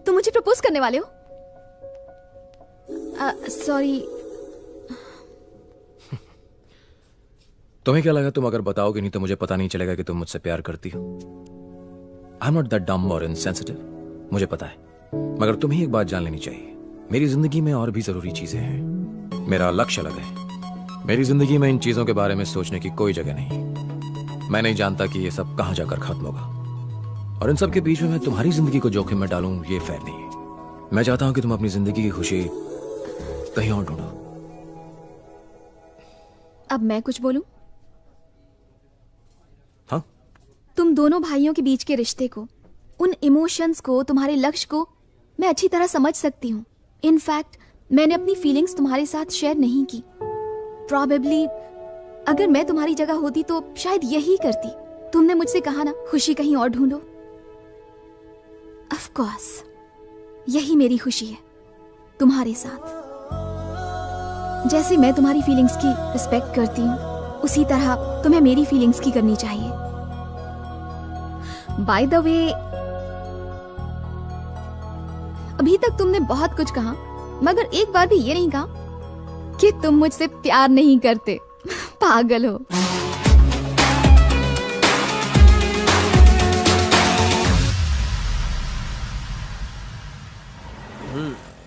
तुम मुझे प्रपोज करने वाले हो? सॉरी।
तुम्हें क्या लगा, तुम अगर बताओगे नहीं तो मुझे पता नहीं चलेगा कि तुम मुझसे प्यार करती हो? I am not that dumb और इनसेंसिटिव, मुझे पता है। मगर तुम्हें एक बात जान लेनी चाहिए, मेरी जिंदगी में और भी जरूरी चीजें हैं। मेरा लक्ष्य अलग है। मेरी जिंदगी में इन चीजों के बारे में सोचने की कोई जगह नहीं। मैं नहीं जानता कि ये सब कहां जाकर खत्म होगा, और इन सब के बीच में मैं तुम्हारी जिंदगी को जोखिम में डालूं, ये फेयर नहीं है। मैं चाहता हूं कि तुम अपनी जिंदगी की खुशी कहीं और ढूंढो।
अब मैं कुछ बोलूं?
हाँ?
तुम दोनों भाइयों के बीच के रिश्ते को, उन इमोशंस को, तुम्हारे लक्ष्य को मैं अच्छी तरह समझ सकती हूँ। इनफैक्ट मैंने अपनी फीलिंग्स तुम्हारे साथ शेयर नहीं की। प्रॉबेबली अगर मैं तुम्हारी जगह होती तो शायद यही करती। तुमने मुझसे कहा ना, खुशी कहीं और ढूंढो। ऑफ कोर्स यही मेरी खुशी है, तुम्हारे साथ। जैसे मैं तुम्हारी फीलिंग्स की रिस्पेक्ट करती हूँ, उसी तरह तुम्हें मेरी फीलिंग्स की करनी चाहिए। बाय द वे, अभी तक तुमने बहुत कुछ कहा, मगर एक बार भी ये नहीं कहा कि तुम मुझसे प्यार नहीं करते। पागल हो।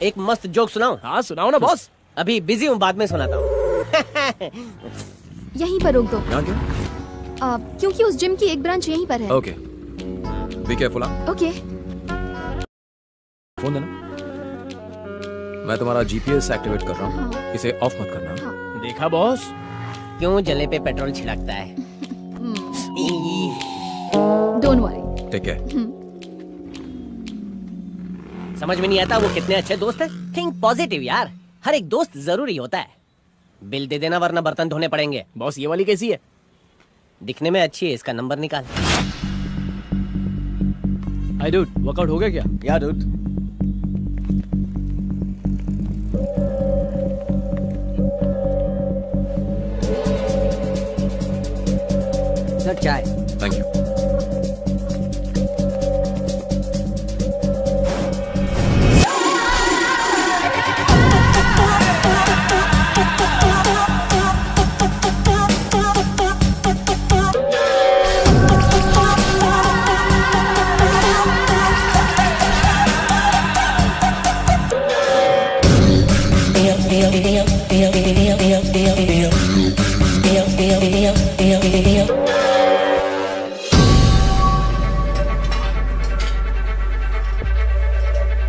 एक मस्त जोक सुनाओ?
हाँ सुनाओ ना बॉस।
अभी बिजी हूँ, बाद में सुनाता हूँ।
यहीं पर रोक दो।
क्यों?
क्योंकि उस जिम की एक ब्रांच यहीं पर है।
Okay, be careful.
Okay.
Phone देना। मैं तुम्हारा जीपीएस एक्टिवेट कर रहा हूँ। हाँ। इसे ऑफ मत करना।
हाँ।
देखा बॉस,
क्यों जले पे पेट्रोल छिड़कता है?
Don't worry.
Take care.
समझ में नहीं आता वो कितने अच्छे दोस्त हैं। थिंक पॉजिटिव यार, हर एक दोस्त जरूरी होता है। बिल दे देना वरना बर्तन धोने पड़ेंगे।
बॉस ये वाली कैसी है?
दिखने में अच्छी है, इसका नंबर निकाल।
हाय डूड, वर्कआउट हो गया क्या? या डूड।
सर चाय।
Thank you.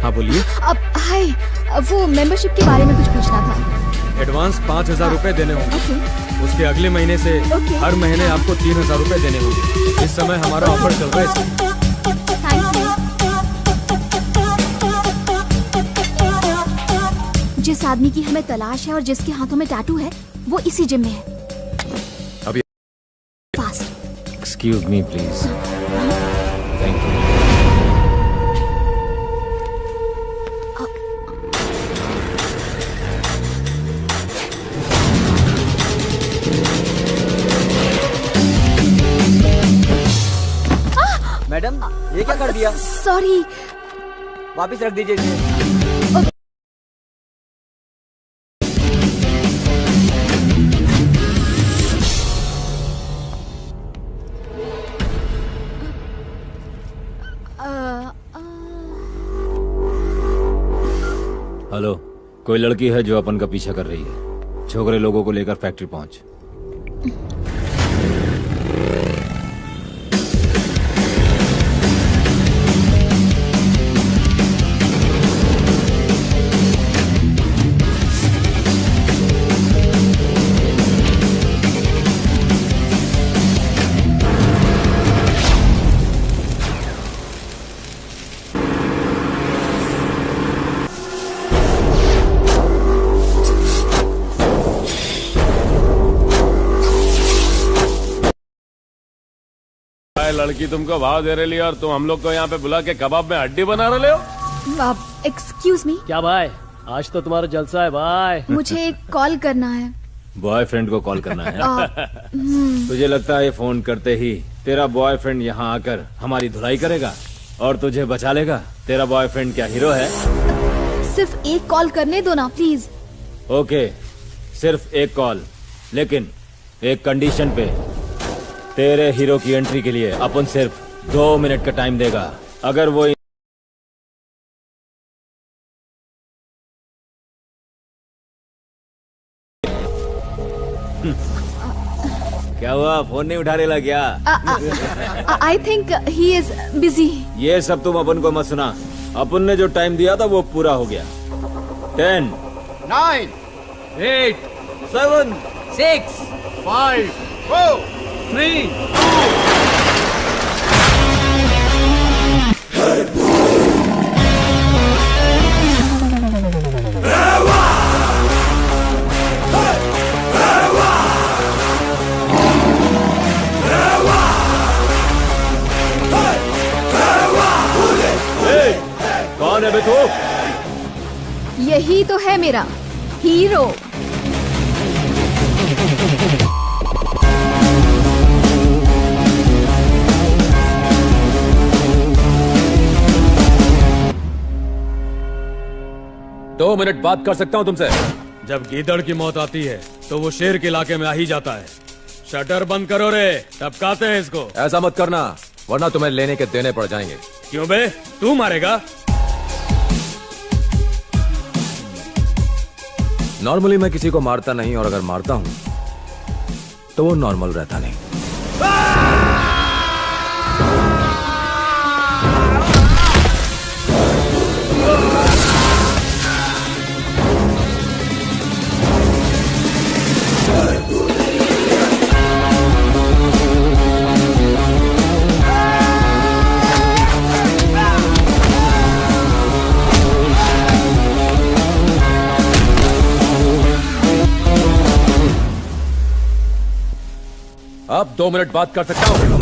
हाँ बोलिए।
अब हाय, वो मेंबरशिप के बारे में कुछ पूछना था।
एडवांस 5,000 रुपए देने होंगे। उसके अगले महीने से हर महीने आपको 3,000 रुपए देने होंगे। इस समय हमारा ऑफर चल रहा है।
जिस आदमी की हमें तलाश है और जिसके हाथों में टैटू है वो इसी जिम में है।
अभी
fast.
Excuse me please. Thank you.
Madam ये क्या कर दिया?
सॉरी।
वापिस रख दीजिए इसे।
हेलो, कोई लड़की है जो अपन का पीछा कर रही है। छोकरे लोगों को लेकर फैक्ट्री पहुंच।
लड़की तुमको भाव दे रही है और तुम हम लोग को यहाँ पे बुला के कबाब में हड्डी बना रहे हो।
Excuse me.
क्या भाई, आज तो तुम्हारा जलसा है भाई।
मुझे एक कॉल करना है।
बॉयफ्रेंड को कॉल करना है? तुझे लगता है फोन करते ही तेरा बॉयफ्रेंड यहाँ आकर हमारी धुलाई करेगा और तुझे बचा लेगा? तेरा बॉयफ्रेंड क्या हीरो है?
सिर्फ एक कॉल करने दो ना प्लीज।
ओके, सिर्फ एक कॉल, लेकिन एक कंडीशन पे। तेरे हीरो की एंट्री के लिए अपन सिर्फ 2 मिनट का टाइम देगा। अगर वो क्या हुआ, फोन नहीं उठा रहा क्या?
I think he is busy.
ये सब तुम अपन को मत सुना। अपन ने जो टाइम दिया था वो पूरा हो गया। 10
9
8 7 6 5 4 3
कौन है बे तू?
यही तो है मेरा हीरो।
दो मिनट बात कर सकता हूँ तुमसे?
जब गीदड़ की मौत आती है तो वो शेर के इलाके में आ ही जाता है। शटर बंद करो रे, टपकाते हैं इसको।
ऐसा मत करना वरना तुम्हें लेने के देने पड़ जाएंगे।
क्यों बे, तू मारेगा?
नॉर्मली मैं किसी को मारता नहीं, और अगर मारता हूं तो वो नॉर्मल रहता नहीं। अब 2 मिनट बात कर सकता हूं।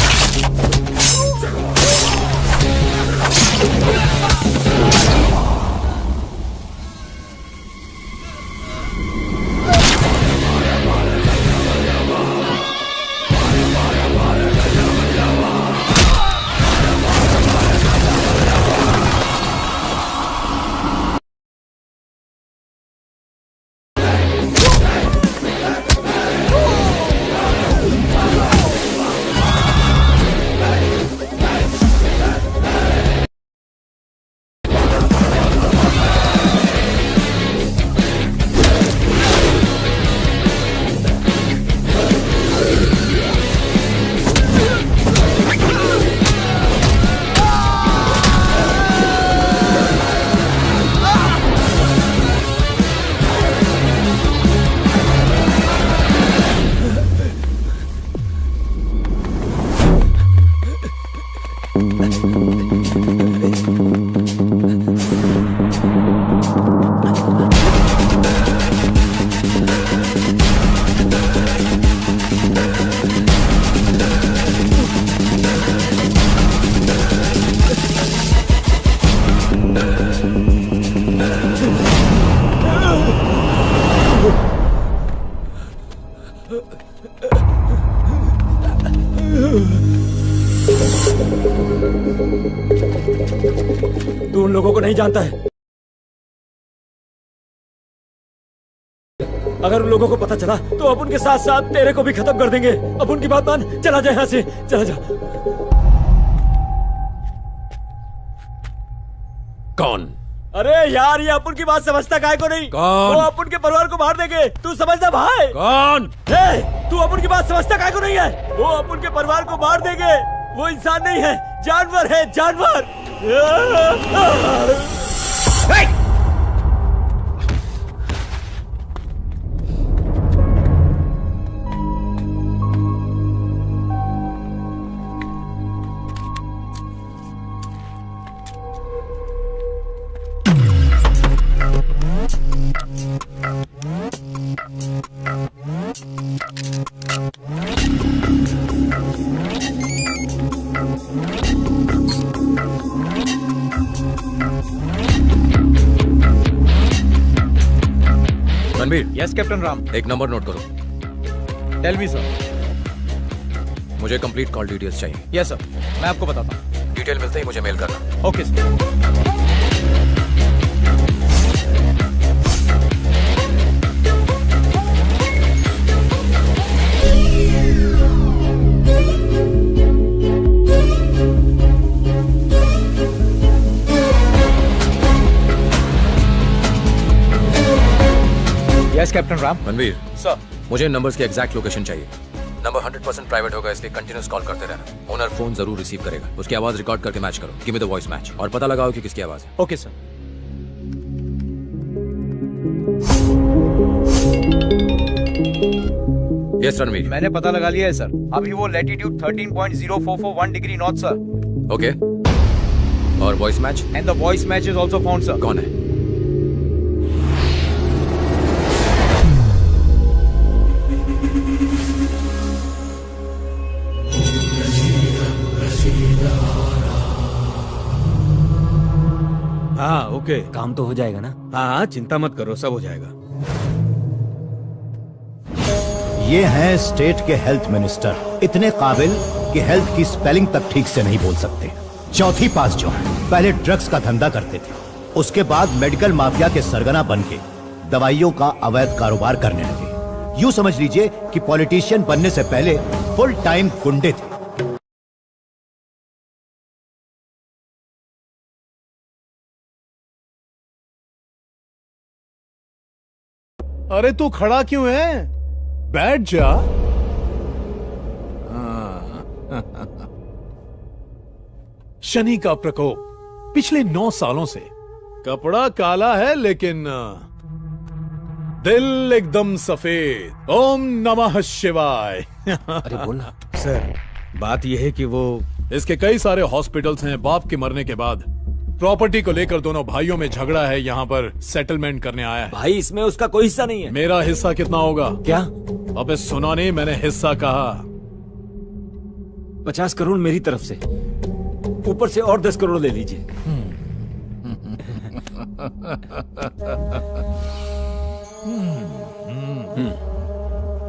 जानता है। अगर उन लोगों को पता चला तो अब उनके साथ साथ तेरे को भी खत्म कर देंगे। अब उनकी बात मान, चला जा यहाँ से, चला जा।
कौन?
अरे यार, ये अपुन की बात समझता काहे को नहीं?
कौन?
वो अपुन के परिवार को मार देंगे, तू समझना भाई।
कौन?
तू अपुन की बात समझता काहे को नहीं है? वो अपुन के परिवार को मार देंगे। वो इंसान नहीं है, जानवर है, जानवर।
रणबीर।
Yes captain Ram.
एक नंबर नोट करो।
Tell me sir.
मुझे कंप्लीट कॉल डिटेल्स चाहिए।
यस सर, मैं आपको बताता हूँ।
डिटेल मिलते ही मुझे मेल करना।
Okay sir. Yes captain Ram.
Ranbir
sir,
मुझे नंबर्स की एग्जैक्ट लोकेशन चाहिए। नंबर 100% प्राइवेट होगा, इसलिए कंटिन्यूस कॉल करते रहना। ओनर फोन जरूर रिसीव करेगा। उसकी आवाज रिकॉर्ड करके मैच करो। Give me the voice match और पता लगाओ कि किसकी आवाज है।
Okay sir.
यस रणबीर।
मैंने पता लगा लिया है सर। अभी वो latitude 13.0441 degree north sir.
Okay. और voice match?
And the voice match is also found sir.
कौन है?
हाँ ओके,
काम तो हो जाएगा ना?
हाँ चिंता मत करो, सब हो जाएगा।
ये हैं स्टेट के हेल्थ मिनिस्टर, इतने काबिल कि हेल्थ की स्पेलिंग तक ठीक से नहीं बोल सकते। चौथी पास जो है, पहले ड्रग्स का धंधा करते थे, उसके बाद मेडिकल माफिया के सरगना बन के दवाइयों का अवैध कारोबार करने लगे। यूं समझ लीजिए कि पॉलिटिशियन बनने से पहले फुल टाइम गुंडे थे।
अरे तू खड़ा क्यों है? बैठ जा। शनि का प्रकोप पिछले 9 सालों से। कपड़ा काला है लेकिन दिल एकदम सफेद। ओम नमः शिवाय।
अरे बोलना।
सर बात यह है कि वो
इसके कई सारे हॉस्पिटल्स हैं। बाप के मरने के बाद प्रॉपर्टी को लेकर दोनों भाइयों में झगड़ा है। यहाँ पर सेटलमेंट करने आया है।
भाई इसमें उसका कोई हिस्सा नहीं है।
मेरा हिस्सा कितना होगा?
क्या?
अबे सुना नहीं, मैंने हिस्सा कहा।
50 करोड़ मेरी तरफ से, ऊपर से और 10 करोड़ ले लीजिए।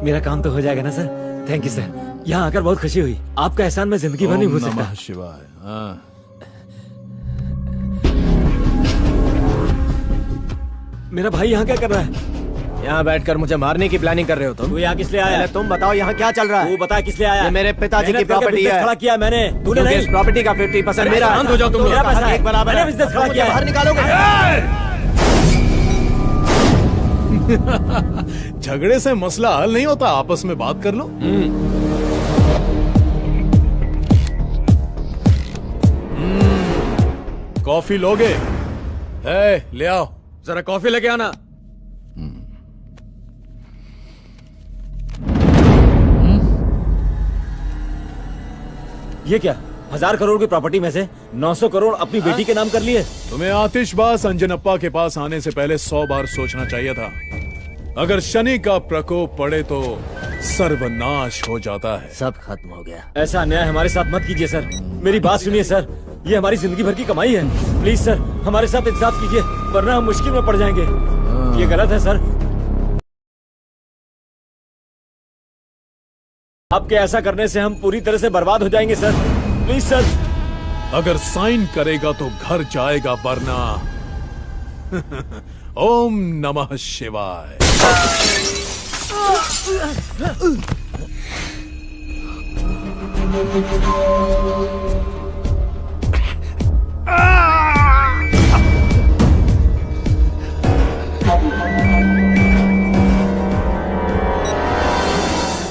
मेरा काम तो हो जाएगा ना सर? थैंक यू सर, यहाँ आकर बहुत खुशी हुई। आपका एहसान मैं जिंदगी भर नहीं भूल सकता।
नमः शिवाय।
मेरा भाई यहाँ क्या कर रहा है?
यहाँ बैठकर मुझे मारने की प्लानिंग कर रहे हो तुम?
तू यहाँ किस लिए आया?
तुम बताओ यहाँ क्या चल रहा है?
तू बता किस लिए आया?
ये मेरे पिताजी की प्रॉपर्टी है।
खड़ा किया मैंने, तूने नहीं?
इस प्रॉपर्टी का 50% मेरा।
शांत हो जाओ तुम लोग।
मेरा पैसा है,
एक बराबर
मैंने बिजनेस खड़ा किया है।
बाहर निकालोगे?
झगड़े से मसला हल नहीं होता, आपस में बात कर लो। कॉफी लोगे? ले आओ।
जरा कॉफी लेके आना।
ये क्या? 1000 करोड़ की प्रॉपर्टी में से 900 करोड़ अपनी बेटी के नाम कर लिए?
तुम्हें आतिशबाज अंजनप्पा के पास आने से पहले 100 बार सोचना चाहिए था। अगर शनि का प्रकोप पड़े तो सर्वनाश हो जाता है।
सब खत्म हो गया।
ऐसा अन्याय हमारे साथ मत कीजिए सर। मेरी बात सुनिए सर, ये हमारी जिंदगी भर की कमाई है। प्लीज सर, हमारे साथ इंसाफ कीजिए, वरना हम मुश्किल में पड़ जाएंगे। ये गलत है सर। आपके ऐसा करने से हम पूरी तरह से बर्बाद हो जाएंगे सर। Please sir.
अगर साइन करेगा तो घर जाएगा, वरना ओम नमः शिवाय।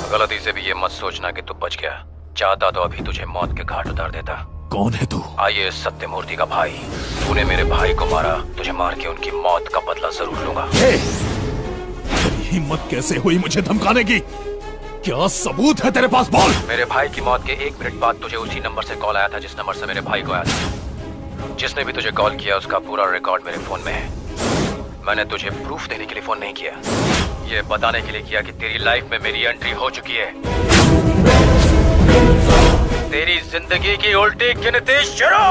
गलती से भी ये मत सोचना कि तू बच गया। चाहता तो अभी तुझे मौत के घाट उतार देता।
कौन है तू?
आईएएस सत्यमूर्ति का भाई। तूने मेरे भाई को मारा, तुझे मार के उनकी मौत का बदला जरूर लूंगा।
तेरी हिम्मत कैसे हुई मुझे धमकाने की? क्या सबूत है तेरे पास? बोल।
मेरे भाई की मौत के 1 मिनट बाद तुझे उसी नंबर से कॉल आया था जिस नंबर से मेरे भाई को आया था। जिसने भी तुझे कॉल किया उसका पूरा रिकॉर्ड मेरे फोन में है। मैंने तुझे प्रूफ देने के लिए फोन नहीं किया, ये बताने के लिए किया कि तेरी लाइफ में मेरी एंट्री हो चुकी है। तेरी जिंदगी की उल्टी गिनती शुरू।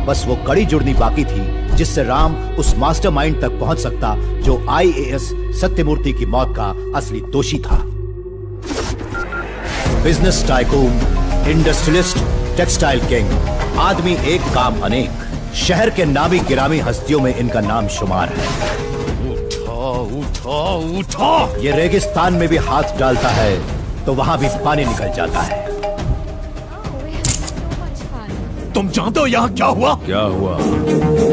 बस वो कड़ी जुड़नी बाकी थी जिससे राम उस मास्टरमाइंड तक पहुंच सकता जो आईएएस सत्यमूर्ति की मौत का असली दोषी था। Business tycoon, industrialist, textile king, आदमी एक काम अनेक, शहर के नामी गिरामी हस्तियों में इनका नाम शुमार है।
उठा उठा उठा।
ये रेगिस्तान में भी हाथ डालता है तो वहां भी पानी निकल जाता है।
तुम जानते हो यहाँ क्या हुआ?
क्या हुआ?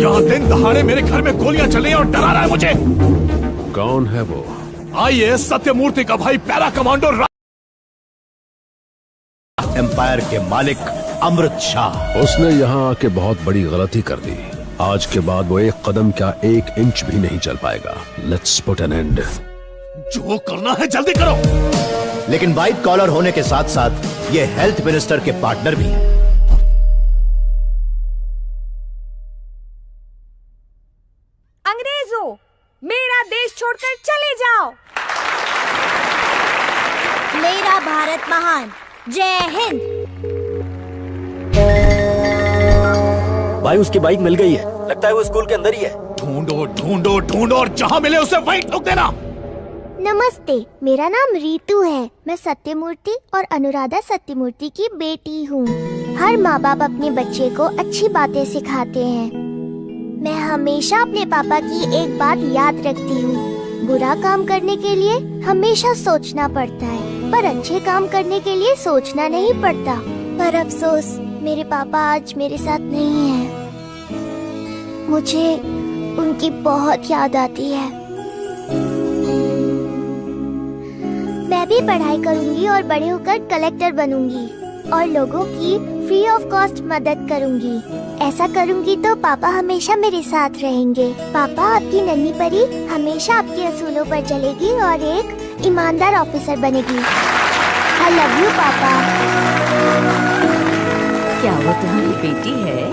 यहाँ दिन दहाड़े मेरे घर में गोलियां चल रही हैं और डरा रहा है मुझे।
कौन है वो?
आईएएस सत्यमूर्ति का भाई पैरा कमांडो
एम्पायर के मालिक अमृत शाह।
उसने यहाँ आके बहुत बड़ी गलती कर दी। आज के बाद वो एक कदम क्या 1 इंच भी नहीं चल पाएगा। Let's put an end.
जो करना है जल्दी करो।
लेकिन वाइट कॉलर होने के साथ साथ ये हेल्थ मिनिस्टर के पार्टनर भी हैं।
अंग्रेजों, मेरा देश छोड़कर चले जाओ।
मेरा भारत महान। जय हिंद।
भाई उसकी बाइक मिल गई है, लगता है वो स्कूल के अंदर ही है।
ढूंढो ढूंढो ढूंढो और जहाँ मिले उसे वहीं ठोक देना।
नमस्ते, मेरा नाम रीतू है। मैं सत्यमूर्ति और अनुराधा सत्यमूर्ति की बेटी हूँ। हर माँ बाप अपने बच्चे को अच्छी बातें सिखाते हैं। मैं हमेशा अपने पापा की एक बात याद रखती हूँ, बुरा काम करने के लिए हमेशा सोचना पड़ता है, पर अच्छे काम करने के लिए सोचना नहीं पड़ता। पर अफसोस मेरे पापा आज मेरे साथ नहीं हैं। मुझे उनकी बहुत याद आती है। मैं भी पढ़ाई करूँगी और बड़े होकर कलेक्टर बनूंगी और लोगों की फ्री ऑफ कॉस्ट मदद करूँगी। ऐसा करूँगी तो पापा हमेशा मेरे साथ रहेंगे। पापा, आपकी नन्ही परी हमेशा आपके असूलों पर चलेगी और एक ईमानदार ऑफिसर बनेगी। I love you, पापा।
क्या वो तुम्हारी बेटी है?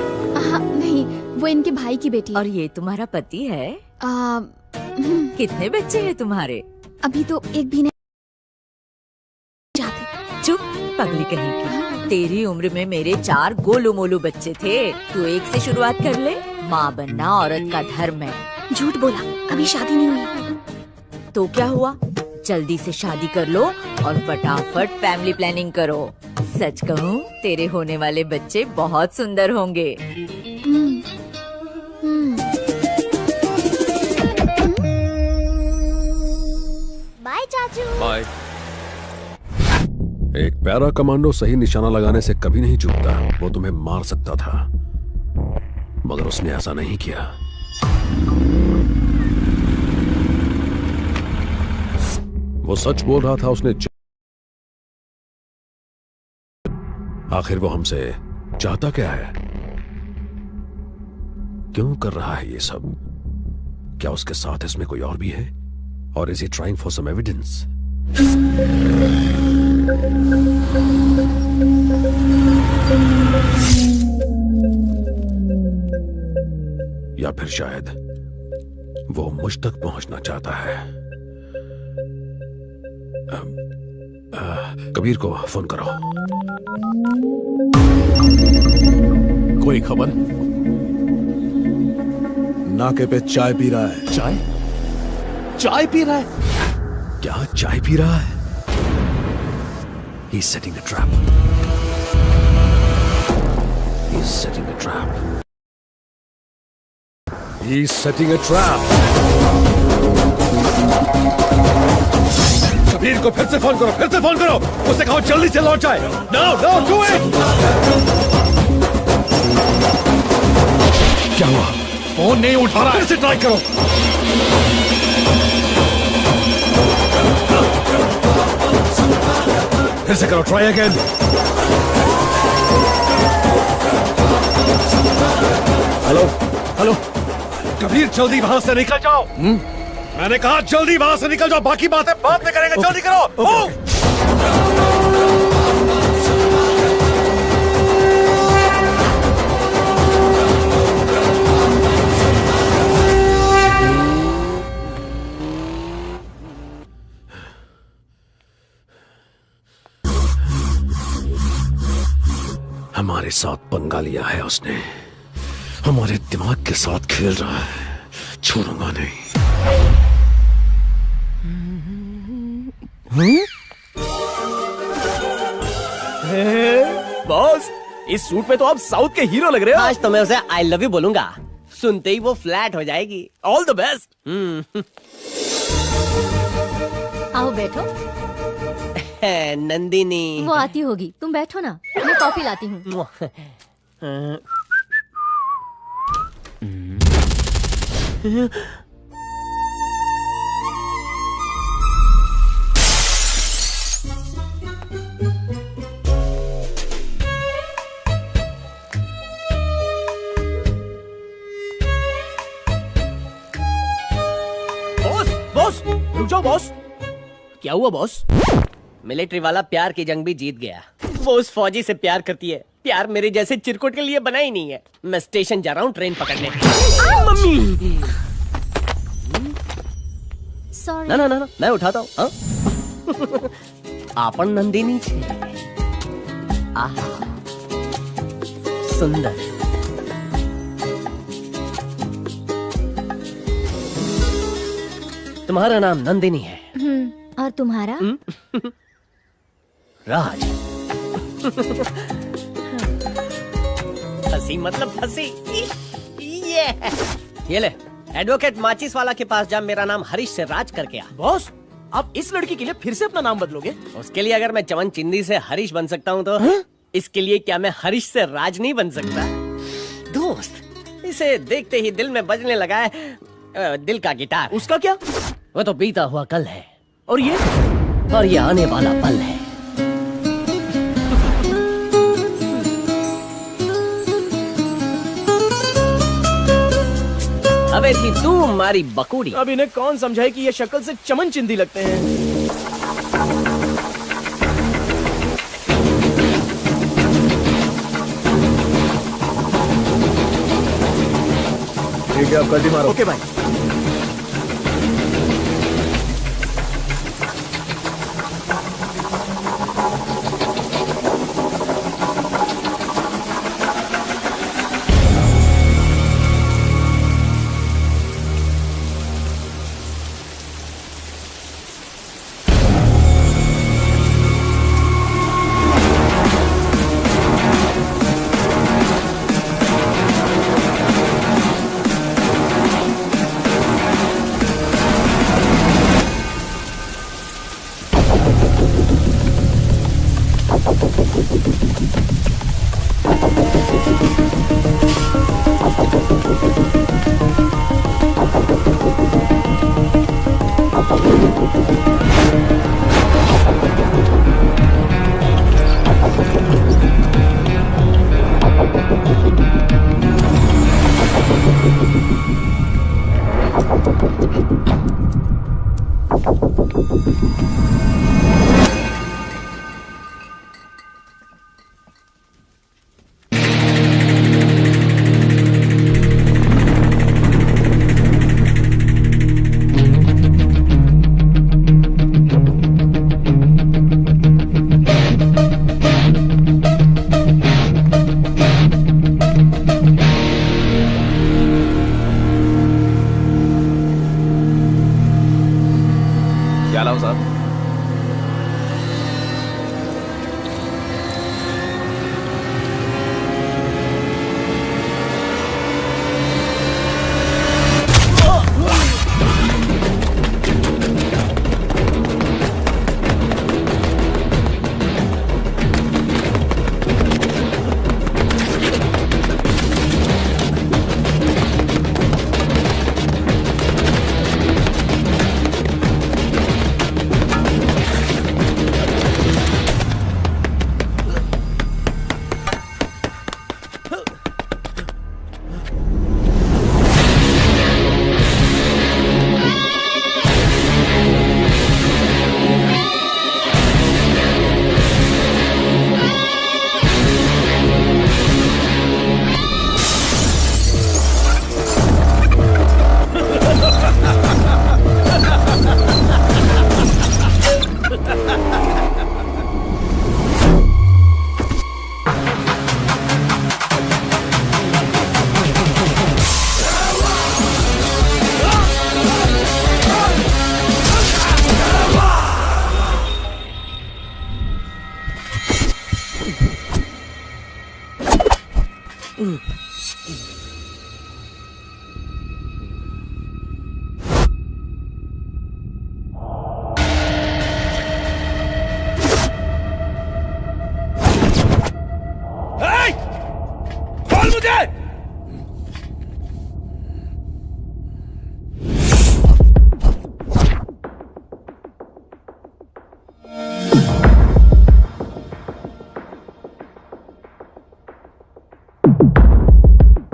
नहीं, वो इनके भाई की बेटी।
और ये तुम्हारा पति है? कितने बच्चे हैं तुम्हारे?
अभी तो एक भी नहीं।
चुप, पगली कहीं की। तेरी उम्र में मेरे 4 गोलू मोलू बच्चे थे। तू एक से शुरुआत कर ले। माँ बनना औरत का धर्म है।
झूठ बोला, अभी शादी नहीं हुई।
तो क्या हुआ? जल्दी से शादी कर लो और फटाफट फैमिली प्लानिंग करो। सच कहूँ, तेरे होने वाले बच्चे बहुत सुंदर होंगे।
बाय चाचू।
बाय। एक पैरा कमांडो सही निशाना लगाने से कभी नहीं चूकता। वो तुम्हें मार सकता था, मगर उसने ऐसा नहीं किया।
वो सच बोल रहा था उसने। आखिर वो हमसे चाहता क्या है? क्यों कर रहा है ये सब? क्या उसके साथ इसमें कोई और भी है? और is he trying for some evidence? या फिर शायद वो मुझ तक पहुंचना चाहता है। कबीर को फोन करो।
कोई खबर? नाके पे चाय पी रहा है।
चाय? चाय पी रहा है? क्या चाय पी रहा है? He's setting a trap. He's setting a trap.
He's setting a trap. Kabir को फिर से फोन करो, फिर से फोन करो। उसे कहो जल्दी से लौट जाए। No, no, do it.
क्या हुआ?
फोन नहीं उठा रहा है। फिर से ट्राई करो। फिर से करो, try again. Hello hello, Kabir जल्दी वहां से निकल जाओ। मैंने कहा जल्दी वहां से निकल जाओ, बाकी बातें बाद में करेंगे। जल्दी करो।
हमारे साथ पंगा लिया है उसने। हमारे दिमाग के साथ खेल रहा है। छोड़ूंगा नहीं।
बॉस, इस सूट में तो आप साउथ के हीरो लग रहे हो। आज तो मैं उसे आई लव यू बोलूंगा, सुनते ही वो फ्लैट हो जाएगी। All the best.
आओ बैठो।
नंदिनी
वो आती होगी, तुम बैठो ना, मैं कॉफी लाती हूँ।
बॉस, रुक जाओ बॉस। क्या हुआ बॉस? मिलिट्री वाला प्यार की जंग भी जीत गया। वो उस फौजी से प्यार करती है। प्यार मेरे जैसे चिरकुट के लिए बना ही नहीं है। मैं स्टेशन जा रहा हूँ ट्रेन पकड़ने। Mummy,
sorry.
ना ना ना, मैं उठाता हूँ। हाँ? आपन नंदिनी छे। आहा, सुंदर। तुम्हारा नाम नंदिनी है।
और तुम्हारा?
राज। हंसी मतलब फंसी। ये ले, एडवोकेट माचिस वाला के पास जा, मेरा नाम हरीश से राज करके आ।
बॉस, आप इस लड़की के लिए फिर से अपना नाम बदलोगे?
उसके लिए अगर मैं चमन चिंदी से हरीश बन सकता हूँ तो इसके लिए क्या मैं हरीश से राज नहीं बन सकता? दोस्त, इसे देखते ही दिल में बजने लगा है दिल का गिटार।
उसका क्या?
वो तो बीता हुआ कल है।
और
ये आने वाला पल है। अबे थी तू हमारी बकूड़ी।
अब इन्हें कौन समझाए कि ये शक्ल से चमन चिंदी लगते हैं।
ठीक है, अब गड्डी मारो।
ओके भाई।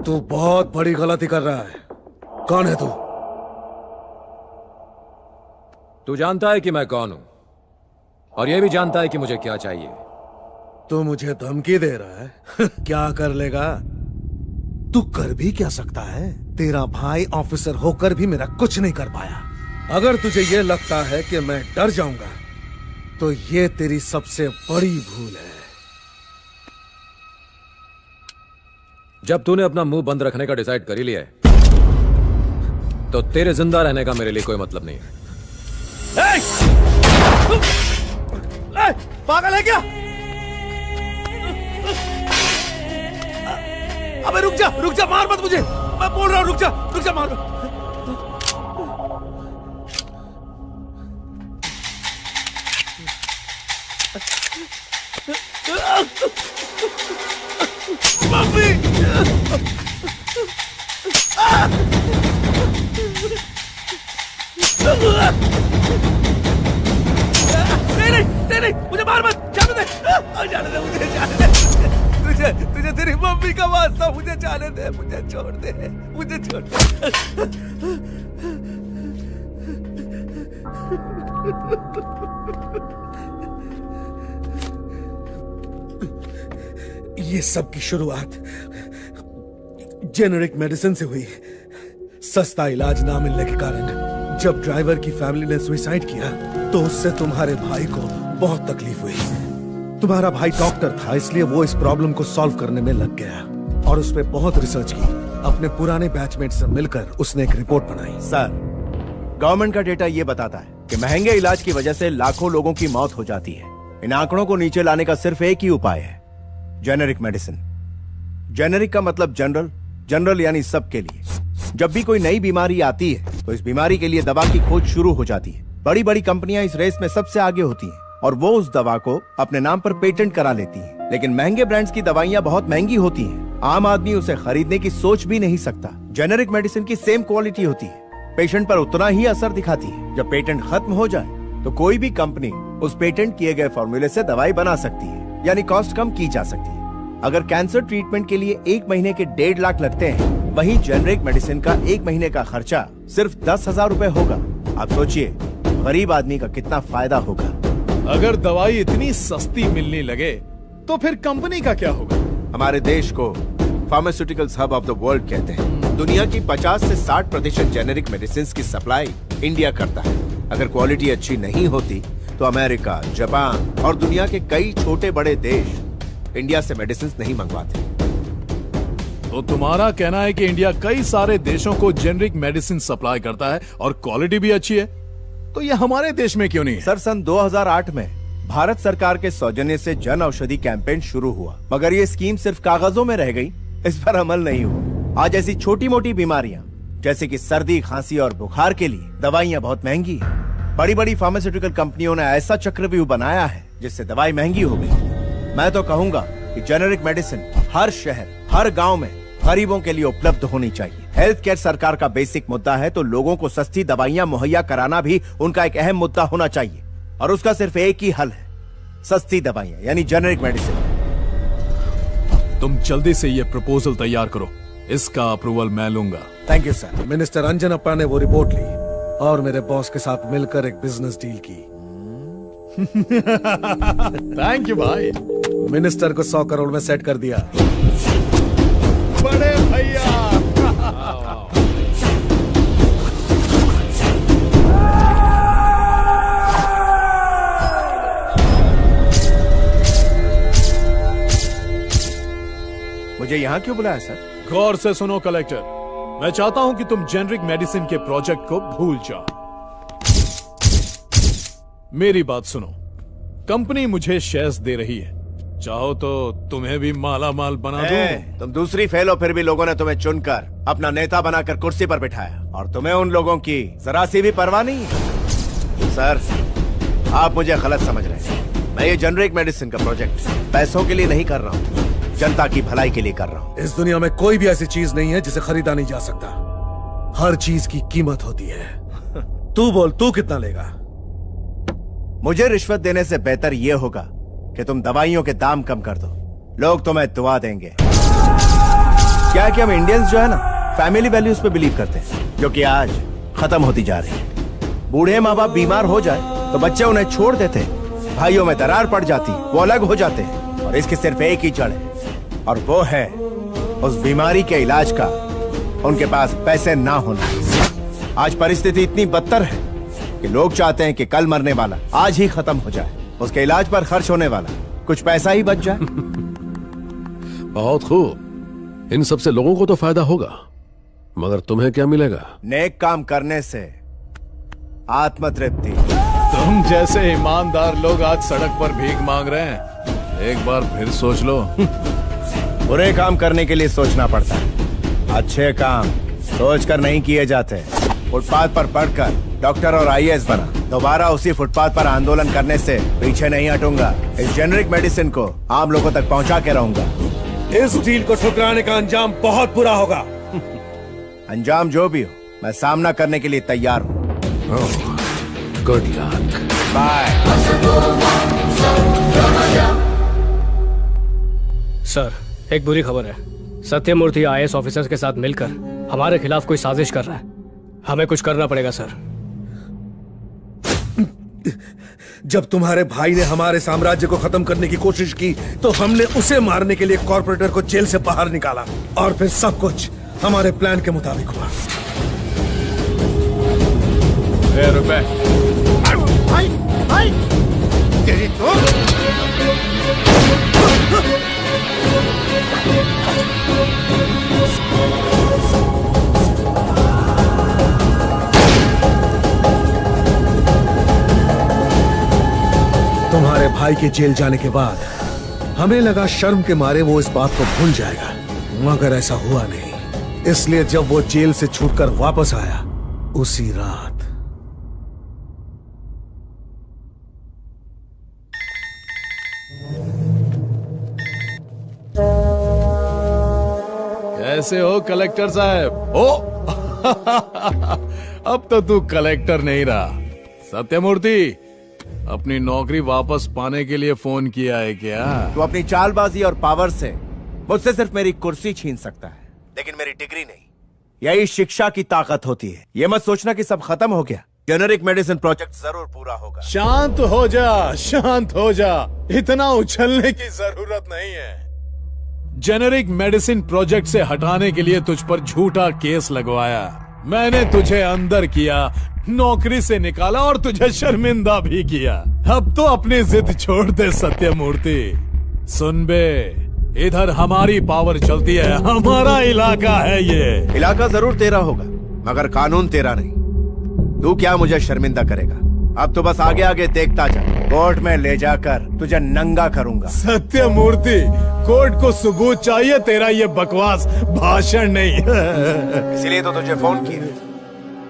तू बहुत बड़ी गलती कर रहा है। कौन है तू?
तू जानता है कि मैं कौन हूं और यह भी जानता है कि मुझे क्या चाहिए।
तू मुझे धमकी दे रहा है? क्या कर लेगा? तू कर भी क्या सकता है? तेरा भाई ऑफिसर होकर भी मेरा कुछ नहीं कर पाया। अगर तुझे यह लगता है कि मैं डर जाऊंगा तो ये तेरी सबसे बड़ी भूल है।
जब तूने अपना मुंह बंद रखने का डिसाइड कर ही लिया है तो तेरे जिंदा रहने का मेरे लिए कोई मतलब नहीं है।
पागल है क्या? अबे रुक जा, मार मत मुझे। मैं बोल रहा हूं रुक जा, मार मत। मम्मी! नहीं, मुझे मार मत, जाने दे मुझे, तुझे तेरी मम्मी का वास्ता, मुझे जाने दे, मुझे छोड़ दे। ये सब की शुरुआत जेनेरिक मेडिसिन से हुई। सस्ता इलाज ना मिलने के कारण जब ड्राइवर की फैमिली ने सुसाइड किया तो उससे तुम्हारे भाई को बहुत तकलीफ हुई। तुम्हारा भाई डॉक्टर था, इसलिए वो इस प्रॉब्लम को सॉल्व करने में लग गया और उस पर बहुत रिसर्च की। अपने पुराने बैचमेट से मिलकर उसने एक रिपोर्ट बनाई।
सर, गवर्नमेंट का डेटा ये बताता है कि महंगे इलाज की वजह से लाखों लोगों की मौत हो जाती है। इन आंकड़ों को नीचे लाने का सिर्फ एक ही उपाय है, जेनेरिक मेडिसिन। जेनेरिक का मतलब जनरल यानी सबके लिए। जब भी कोई नई बीमारी आती है तो इस बीमारी के लिए दवा की खोज शुरू हो जाती है। बड़ी बड़ी कंपनियां इस रेस में सबसे आगे होती हैं और वो उस दवा को अपने नाम पर पेटेंट करा लेती हैं। लेकिन महंगे ब्रांड्स की दवाइयां बहुत महंगी होती हैं, आम आदमी उसे खरीदने की सोच भी नहीं सकता। जेनेरिक मेडिसिन की सेम क्वालिटी होती है पेशेंट पर उतना ही असर दिखाती है। जब पेटेंट खत्म हो जाए तो कोई भी कंपनी उस पेटेंट किए गए फॉर्मूले से दवाई बना सकती है, यानी कॉस्ट कम की जा सकती है। अगर कैंसर ट्रीटमेंट के लिए 1 महीने के 1.5 लाख लगते हैं, वहीं जेनरिक मेडिसिन का 1 महीने का खर्चा सिर्फ 10,000 रुपए होगा। आप सोचिए गरीब आदमी का कितना फायदा होगा।
अगर दवाई इतनी सस्ती मिलने लगे तो फिर कंपनी का क्या होगा?
हमारे देश को pharmaceuticals hub of the world कहते हैं। दुनिया की 50 से 60% जेनेरिक मेडिसिन की सप्लाई इंडिया करता है। अगर क्वालिटी अच्छी नहीं होती तो अमेरिका, जापान और दुनिया के कई छोटे बड़े देश इंडिया से मेडिसिन नहीं मंगवाते।
तो तुम्हारा कहना है कि इंडिया कई सारे देशों को जेनरिक मेडिसिन सप्लाई करता है और क्वालिटी भी अच्छी है, तो ये हमारे देश में क्यों नहीं है?
सर, सन 2008 में भारत सरकार के सौजन्य से जन औषधि कैंपेन शुरू हुआ, मगर ये स्कीम सिर्फ कागजों में रह गई, इस पर अमल नहीं हुआ। आज ऐसी छोटी मोटी बीमारियां जैसे कि सर्दी, खांसी और बुखार के लिए दवाइयां बहुत महंगी हैं। बड़ी बड़ी फार्मास्यूटिकल कंपनियों ने ऐसा चक्रव्यूह बनाया है जिससे दवाई महंगी हो गई। मैं तो कहूंगा कि जेनेरिक मेडिसिन हर शहर, हर गांव में गरीबों के लिए उपलब्ध होनी चाहिए। हेल्थ केयर सरकार का बेसिक मुद्दा है, तो लोगों को सस्ती दवाइयां मुहैया कराना भी उनका एक अहम मुद्दा होना चाहिए, और उसका सिर्फ एक ही हल है, सस्ती दवाइयां यानी जेनेरिक मेडिसिन।
तुम जल्दी से ये प्रपोजल तैयार करो, इसका अप्रूवल मैं लूंगा।
Thank you sir. Minister Anjanappa ने वो रिपोर्ट ली और मेरे बॉस के साथ मिलकर एक बिजनेस डील की।
थैंक यू भाई।
मिनिस्टर को 100 करोड़ में सेट कर दिया।
बड़े भैया।
मुझे यहाँ क्यों बुलाया सर?
गौर से सुनो कलेक्टर, मैं चाहता हूं कि तुम जेनरिक मेडिसिन के प्रोजेक्ट को भूल जाओ। मेरी बात सुनो, कंपनी मुझे शेयर्स दे रही है, चाहो तो तुम्हें भी माला माल बना दूं।
तुम दूसरी फेल हो, फिर भी लोगों ने तुम्हें चुनकर अपना नेता बनाकर कुर्सी पर बिठाया, और तुम्हें उन लोगों की जरा सी भी परवाह नहीं है। सर, आप मुझे गलत समझ रहे हैं। मैं ये जेनरिक मेडिसिन का प्रोजेक्ट पैसों के लिए नहीं कर रहा हूँ, जनता की भलाई के लिए कर रहा हूँ।
इस दुनिया में कोई भी ऐसी चीज नहीं है जिसे खरीदा नहीं जा सकता। हर चीज की कीमत होती है। तू बोल, तू कितना लेगा?
मुझे रिश्वत देने से बेहतर ये होगा कि तुम दवाइयों के दाम कम कर दो, लोग तुम्हें दुआ देंगे। क्या है कि हम इंडियंस जो है ना, फैमिली वैल्यूज पे बिलीव करते हैं, जो कि आज खत्म होती जा रही है। बूढ़े माँ बाप बीमार हो जाए तो बच्चे उन्हें छोड़ देते हैं, भाइयों में दरार पड़ जाती, वो अलग हो जाते हैं, और इसकी सिर्फ एक ही जड़ है, और वो है उस बीमारी के इलाज का उनके पास पैसे ना होना। आज परिस्थिति इतनी बदतर है कि लोग चाहते हैं कि कल मरने वाला आज ही खत्म हो जाए, उसके इलाज पर खर्च होने वाला कुछ पैसा ही बच जाए।
बहुत खूब, इन सबसे लोगों को तो फायदा होगा, मगर तुम्हें क्या मिलेगा?
नेक काम करने से आत्मतृप्ति।
तुम जैसे ईमानदार लोग आज सड़क पर भीख मांग रहे हैं, एक बार फिर सोच लो।
बुरे काम करने के लिए सोचना पड़ता है, अच्छे काम सोचकर नहीं किए जाते। फुटपाथ पर पढ़कर डॉक्टर और IAS बना, दोबारा उसी फुटपाथ पर आंदोलन करने से पीछे नहीं हटूंगा। इस जेनरिक मेडिसिन को आम लोगों तक पहुंचा के रहूंगा।
इस डील को ठुकराने का अंजाम बहुत बुरा होगा।
अंजाम जो भी हो, मैं सामना करने के लिए तैयार हूँ।
Good luck.
बाय।
सर, एक बुरी खबर है। सत्यमूर्ति IAS ऑफिसर्स के साथ मिलकर हमारे खिलाफ कोई साजिश कर रहा है। हमें कुछ करना पड़ेगा सर।
जब तुम्हारे भाई ने हमारे साम्राज्य को खत्म करने की कोशिश की तो हमने उसे मारने के लिए कॉर्पोरेटर को जेल से बाहर निकाला, और फिर सब कुछ हमारे प्लान के मुताबिक हुआ।
रुपए
भाई भाई तेरी तो
तुम्हारे भाई के जेल जाने के बाद हमें लगा शर्म के मारे वो इस बात को भूल जाएगा, मगर ऐसा हुआ नहीं। इसलिए जब वो जेल से छूटकर वापस आया, उसी रात
कैसे हो कलेक्टर साहब? ओ अब तो तू कलेक्टर नहीं रहा। सत्यमूर्ति, अपनी नौकरी वापस पाने के लिए फोन किया है क्या?
तू अपनी चालबाजी और पावर से मुझसे सिर्फ मेरी कुर्सी छीन सकता है, लेकिन मेरी डिग्री नहीं। यही शिक्षा की ताकत होती है। ये मत सोचना कि सब खत्म हो गया। जेनेरिक मेडिसिन प्रोजेक्ट जरूर पूरा होगा।
शांत हो जा, शांत हो जा। इतना उछलने की जरूरत नहीं है। जेनेरिक मेडिसिन प्रोजेक्ट से हटाने के लिए तुझ पर झूठा केस लगवाया। मैंने तुझे अंदर किया, नौकरी से निकाला और तुझे शर्मिंदा भी किया। अब तो अपनी जिद छोड़ दे सत्यमूर्ति। सुन बे, इधर हमारी पावर चलती है, हमारा इलाका है ये।
इलाका जरूर तेरा होगा, मगर कानून तेरा नहीं। तू क्या मुझे शर्मिंदा करेगा? अब तो बस आगे आगे देखता जा। कोर्ट में ले जाकर तुझे नंगा करूंगा।
सत्यमूर्ति, कोर्ट को सबूत चाहिए, तेरा ये बकवास भाषण नहीं।
इसीलिए तो तुझे फोन किया।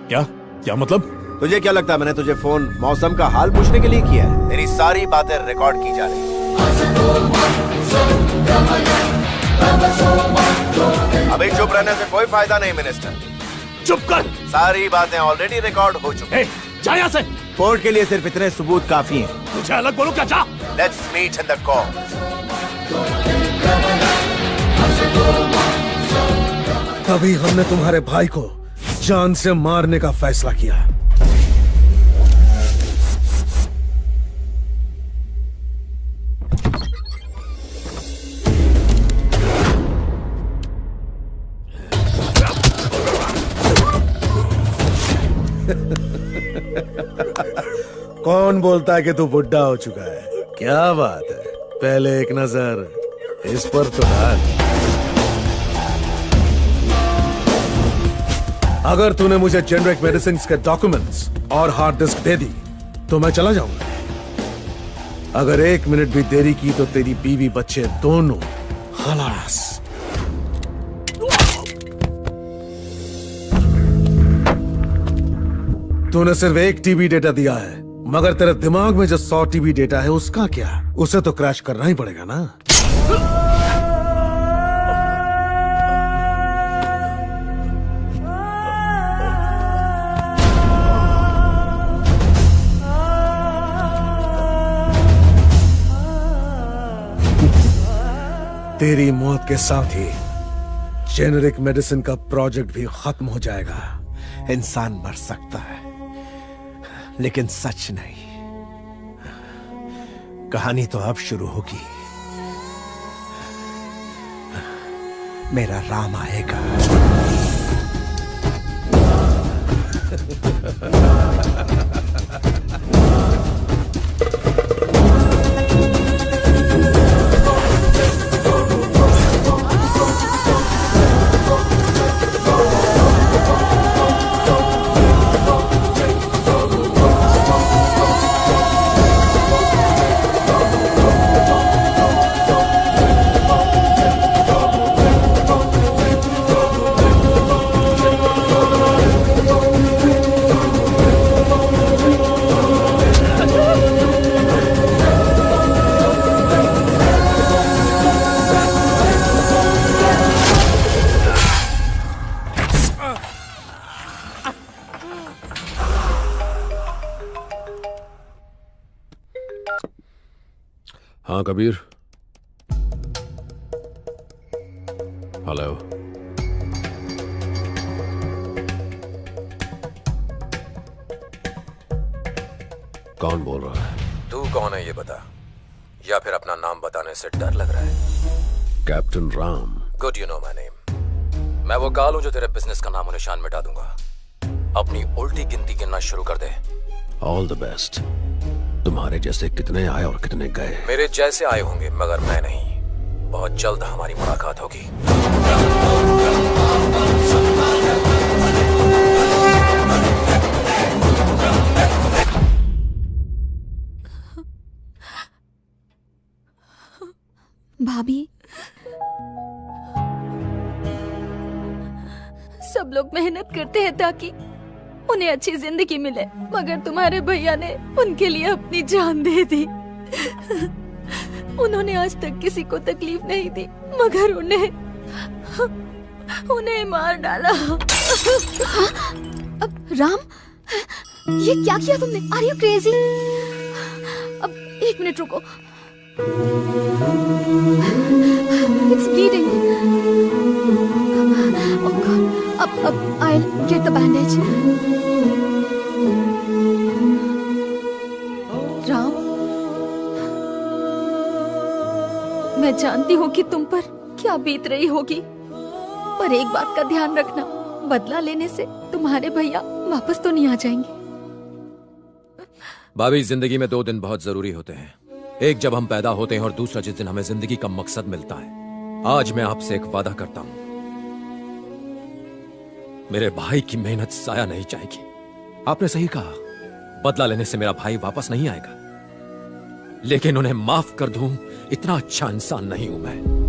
क्या क्या मतलब?
तुझे क्या लगता है मैंने तुझे फोन मौसम का हाल पूछने के लिए किया है? तेरी सारी बातें रिकॉर्ड की जा रही हैं। अभी चुप रहने से कोई फायदा नहीं मिनिस्टर।
चुप कर।
सारी बातें ऑलरेडी रिकॉर्ड हो चुकी हैं।
जा यहाँ से।
कोर्ट के लिए सिर्फ इतने सबूत काफी हैं।
तुझे अलग बोलूं क्या? जा।
Let's meet in the court.
तभी हमने तुम्हारे भाई को जान से मारने का फैसला किया। कौन बोलता है कि तू बुढ़ा हो चुका है? क्या बात है, पहले एक नजर इस पर तो डाल। अगर तूने मुझे जेनेरिक मेडिसिन के डॉक्यूमेंट्स और हार्ड डिस्क दे दी तो मैं चला जाऊंगा। अगर 1 मिनट भी देरी की तो तेरी बीवी बच्चे दोनों खलास। तूने सिर्फ 1 टीबी डेटा दिया है, मगर तेरे दिमाग में जो 100 टीबी डेटा है उसका क्या? उसे तो क्रैश करना ही पड़ेगा ना। तेरी मौत के साथ ही जेनेरिक मेडिसिन का प्रोजेक्ट भी खत्म हो जाएगा।
इंसान मर सकता है, लेकिन सच नहीं। कहानी तो अब शुरू होगी। मेरा राम आएगा।
हाँ कबीर। हेलो। कौन बोल रहा है?
तू कौन है ये बता, या फिर अपना नाम बताने से डर लग रहा है?
Captain Ram.
Good, you know my name. मैं वो काल हूं जो तेरे बिजनेस का नामो निशान मिटा दूंगा। अपनी उल्टी गिनती गिनना शुरू कर दे।
All the best. तुम्हारे जैसे कितने आए और कितने गए?
मेरे जैसे आए होंगे, मगर मैं नहीं। बहुत जल्द हमारी मुलाकात होगी।
भाभी, सब लोग मेहनत करते हैं ताकि उन्हें अच्छी जिंदगी मिले, मगर तुम्हारे भैया ने उनके लिए अपनी जान दे दी। उन्होंने आज तक किसी को तकलीफ नहीं दी, मगर उन्हें मार डाला। अब राम, ये क्या किया तुमने? Are you crazy? अब 1 मिनट रुको। It's bleeding. ओह गॉड, अब I get the bandage. Ram, मैं जानती हूँ कि तुम पर क्या बीत रही होगी, पर एक बात का ध्यान रखना, बदला लेने से तुम्हारे भैया वापस तो नहीं आ जाएंगे।
भाभी, जिंदगी में 2 दिन बहुत जरूरी होते हैं। एक जब हम पैदा होते हैं और दूसरा जिस दिन हमें जिंदगी का मकसद मिलता है। आज मैं आपसे एक वादा करता हूं, मेरे भाई की मेहनत साया नहीं जाएगी। आपने सही कहा, बदला लेने से मेरा भाई वापस नहीं आएगा, लेकिन उन्हें माफ कर दूं, इतना अच्छा इंसान नहीं हूं मैं।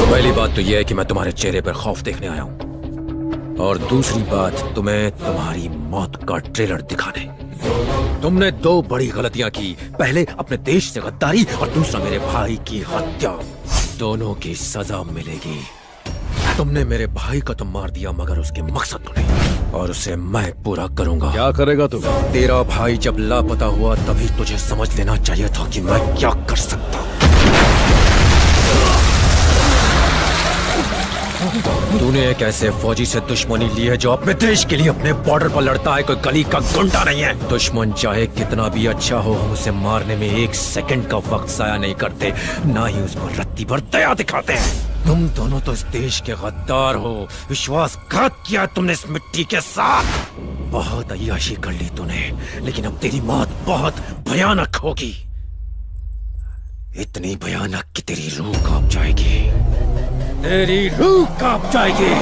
पहली बात तो यह है कि मैं तुम्हारे चेहरे पर खौफ देखने आया हूं, और दूसरी बात तुम्हें तुम्हारी मौत का ट्रेलर दिखाने। तुमने 2 बड़ी गलतियां की, पहले अपने देश से गद्दारी और दूसरा मेरे भाई की हत्या। दोनों की सजा मिलेगी। तुमने मेरे भाई को तो मार दिया, मगर उसके मकसद को नहीं, और उसे मैं पूरा करूंगा।
क्या करेगा तू?
तेरा भाई जब लापता हुआ तभी तुझे समझ लेना चाहिए था कि मैं क्या कर सकता हूं। तूने एक ऐसे फौजी से दुश्मनी ली है जो अपने देश के लिए अपने बॉर्डर पर लड़ता है, कोई गली का गुंडा नहीं है। दुश्मन चाहे कितना भी अच्छा हो, हम उसे मारने में 1 सेकंड का वक्त जाया नहीं करते, ना ही उस पर रत्ती भर दया दिखाते हैं। तुम दोनों तो इस देश के गद्दार हो, विश्वासघात किया तुमने इस मिट्टी के साथ। बहुत अय्याशी कर ली तूने, लेकिन अब तेरी मौत बहुत भयानक होगी, इतनी भयानक कि तेरी रूह कांप जाएगी, तेरी रूह कांप जाएगी।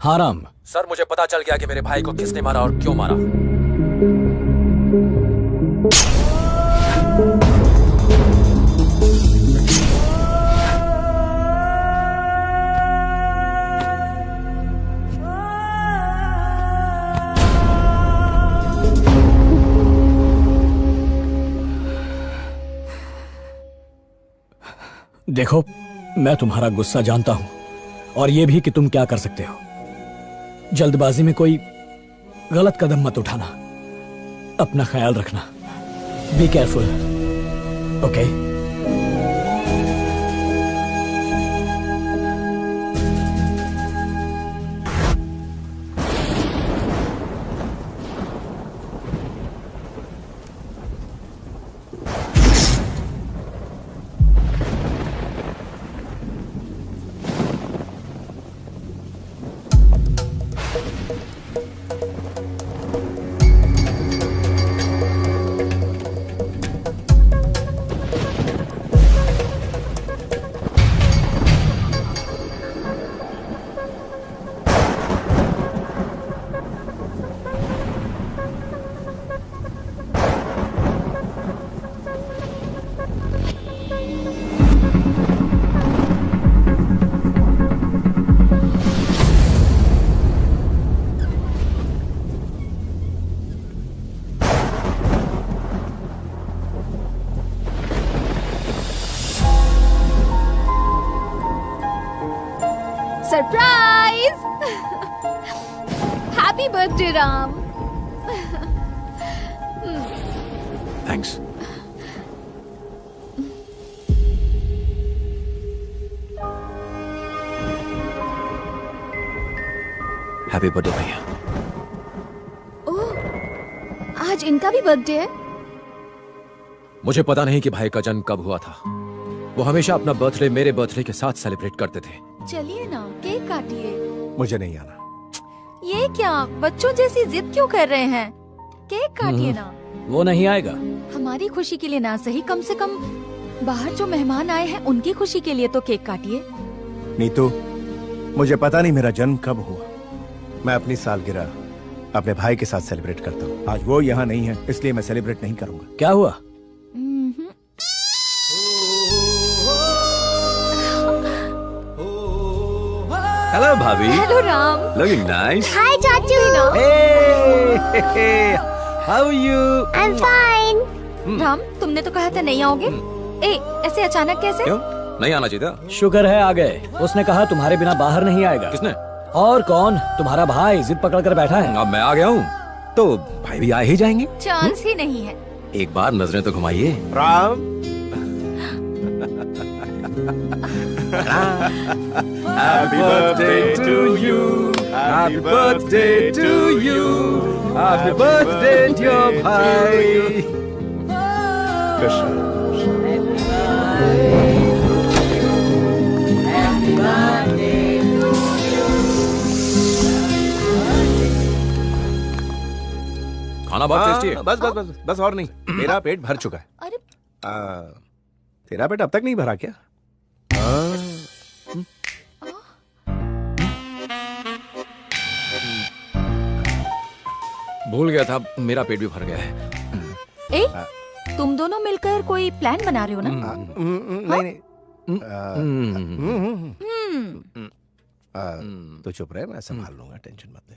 हाँ राम।
सर, मुझे पता चल गया कि मेरे भाई को किसने मारा और क्यों मारा।
देखो, मैं तुम्हारा गुस्सा जानता हूं, और यह भी कि तुम क्या कर सकते हो। जल्दबाजी में कोई गलत कदम मत उठाना। अपना ख्याल रखना। Be careful, okay?
Surprise! Happy birthday Ram.
Thanks. Happy birthday भैया।
ओह, आज इनका भी बर्थडे है?
मुझे पता नहीं कि भाई का जन्म कब हुआ था। वो हमेशा अपना बर्थडे मेरे बर्थडे के साथ सेलिब्रेट करते थे।
चलिए ना, केक काटिए।
मुझे नहीं आना।
ये क्या, बच्चों जैसी जिद क्यों कर रहे हैं? केक काटिए ना।
वो नहीं आएगा।
हमारी खुशी के लिए ना सही, कम से कम बाहर जो मेहमान आए हैं उनकी खुशी के लिए तो केक काटिए।
नीतू, मुझे पता नहीं मेरा जन्म कब हुआ। मैं अपनी सालगिरह अपने भाई के साथ सेलिब्रेट करता हूँ। आज वो यहाँ नहीं है, इसलिए मैं सेलिब्रेट नहीं करूंगा।
क्या हुआ?
हेलो भाभी।
Hello Ram.
Looking nice.
Hi चाचू।
How are you?
I am fine.
Ram, तुमने तो कहा था नहीं आओगे। ए, ऐसे अचानक कैसे?
क्यों नहीं आना चाहिए था?
शुक्र है आ गए। उसने कहा तुम्हारे बिना बाहर नहीं आएगा।
किसने?
और कौन, तुम्हारा भाई जिद पकड़ कर बैठा है।
अब मैं आ गया हूँ तो भाई भी आ ही जाएंगे।
चांस ही नहीं है।
एक बार नजरें तो घुमाइए।
Ram.
Happy birthday to you. Happy birthday to you. Happy birthday dear bhai.
खाना बहुत टेस्टी है।
बस बस बस बस और नहीं, मेरा पेट भर चुका है।
अरे
तेरा पेट अब तक नहीं भरा क्या?
भूल गया था, मेरा पेट भी भर गया है।
ए, तुम दोनों मिलकर कोई प्लान बना रहे हो ना?
नहीं। तो चुप रहे, मैं संभाल लूंगा, टेंशन मत ले।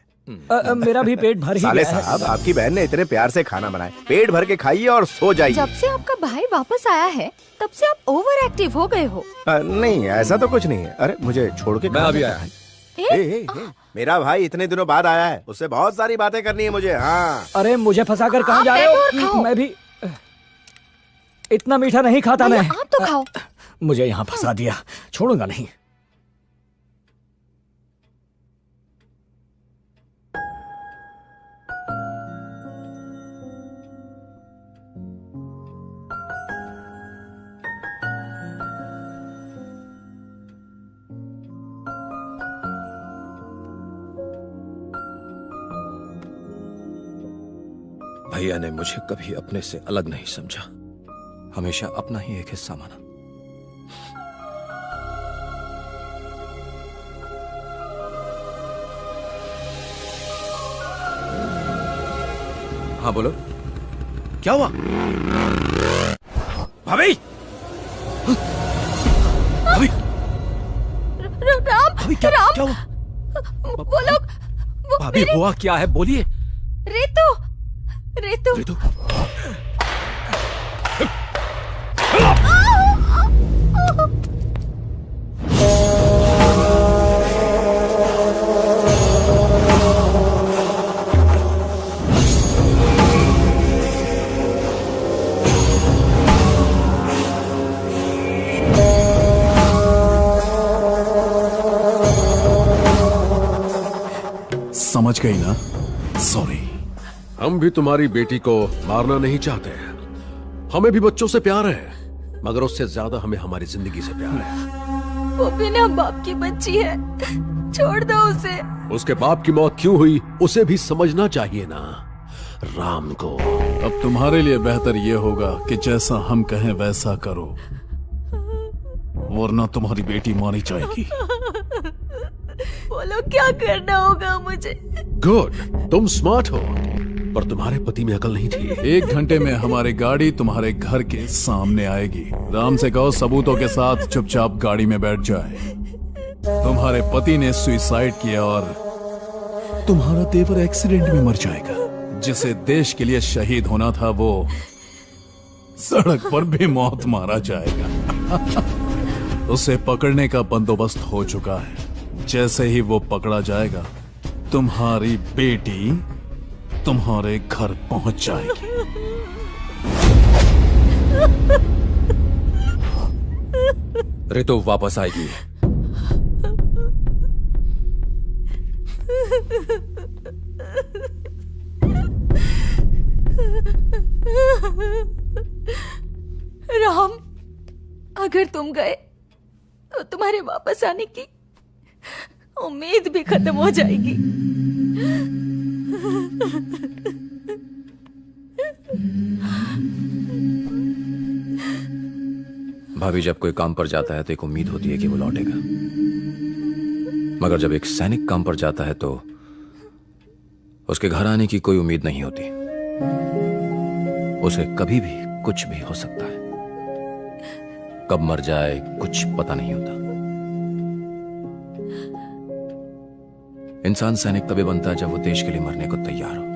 मेरा भी पेट भर ही
साले
गया है।
साहब, आपकी बहन ने इतने प्यार से खाना बनाया, पेट भर के खाइए और सो जाइए।
जब से आपका भाई वापस आया है तब से आप ओवर एक्टिव हो गए हो।
नहीं, ऐसा तो कुछ नहीं है। अरे मुझे छोड़ के
मैं अभी आया।
मेरा भाई इतने दिनों बाद आया है, उससे बहुत सारी बातें करनी है मुझे। हाँ।
अरे मुझे फंसा कर कहाँ जा रहे हो? मैं भी इतना मीठा नहीं खाता मैं।
आप तो खाओ।
मुझे यहाँ फंसा दिया, छोड़ूंगा नहीं।
भैया ने मुझे कभी अपने से अलग नहीं समझा, हमेशा अपना ही एक हिस्सा माना। हाँ बोलो,
क्या हुआ?
भाभी!
भाभी! राम! राम!
क्या हुआ?
वो लोग
भाभी हुआ क्या है, बोलिए।
रेतु!
रेतु!
समझ गई ना? सॉरी।
हम भी तुम्हारी बेटी को मारना नहीं चाहते, हमें भी बच्चों से प्यार है, मगर उससे ज्यादा हमें हमारी जिंदगी से प्यार है।
वो बिना बाप की बच्ची है, छोड़ दो उसे।
उसके बाप की मौत क्यों हुई उसे भी समझना चाहिए ना राम को।
अब तुम्हारे लिए बेहतर यह होगा कि जैसा हम कहें वैसा करो, वरना तुम्हारी बेटी मारी जाएगी।
बोलो क्या करना होगा मुझे?
गुड, तुम स्मार्ट हो, पर तुम्हारे पति में अकल नहीं थी।
1 घंटे में हमारी गाड़ी तुम्हारे घर के सामने आएगी। राम से कहो सबूतों के साथ चुपचाप गाड़ी में बैठ जाए। तुम्हारे पति ने सुसाइड किया और तुम्हारा देवर एक्सीडेंट में मर जाएगा। जिसे देश के लिए शहीद होना था वो सड़क पर भी मौत मारा जाएगा। उसे पकड़ने का बंदोबस्त हो चुका है। जैसे ही वो पकड़ा जाएगा, तुम्हारी बेटी तुम्हारे घर पहुंच जाएगी।
ऋतु वापस आएगी।
राम, अगर तुम गए तो तुम्हारे वापस आने की उम्मीद भी खत्म हो जाएगी।
भाभी, जब कोई काम पर जाता है तो एक उम्मीद होती है कि वो लौटेगा, मगर जब एक सैनिक काम पर जाता है तो उसके घर आने की कोई उम्मीद नहीं होती। उसे कभी भी कुछ भी हो सकता है, कब मर जाए कुछ पता नहीं होता। इंसान सैनिक तभी बनता है जब वो देश के लिए मरने को तैयार हो।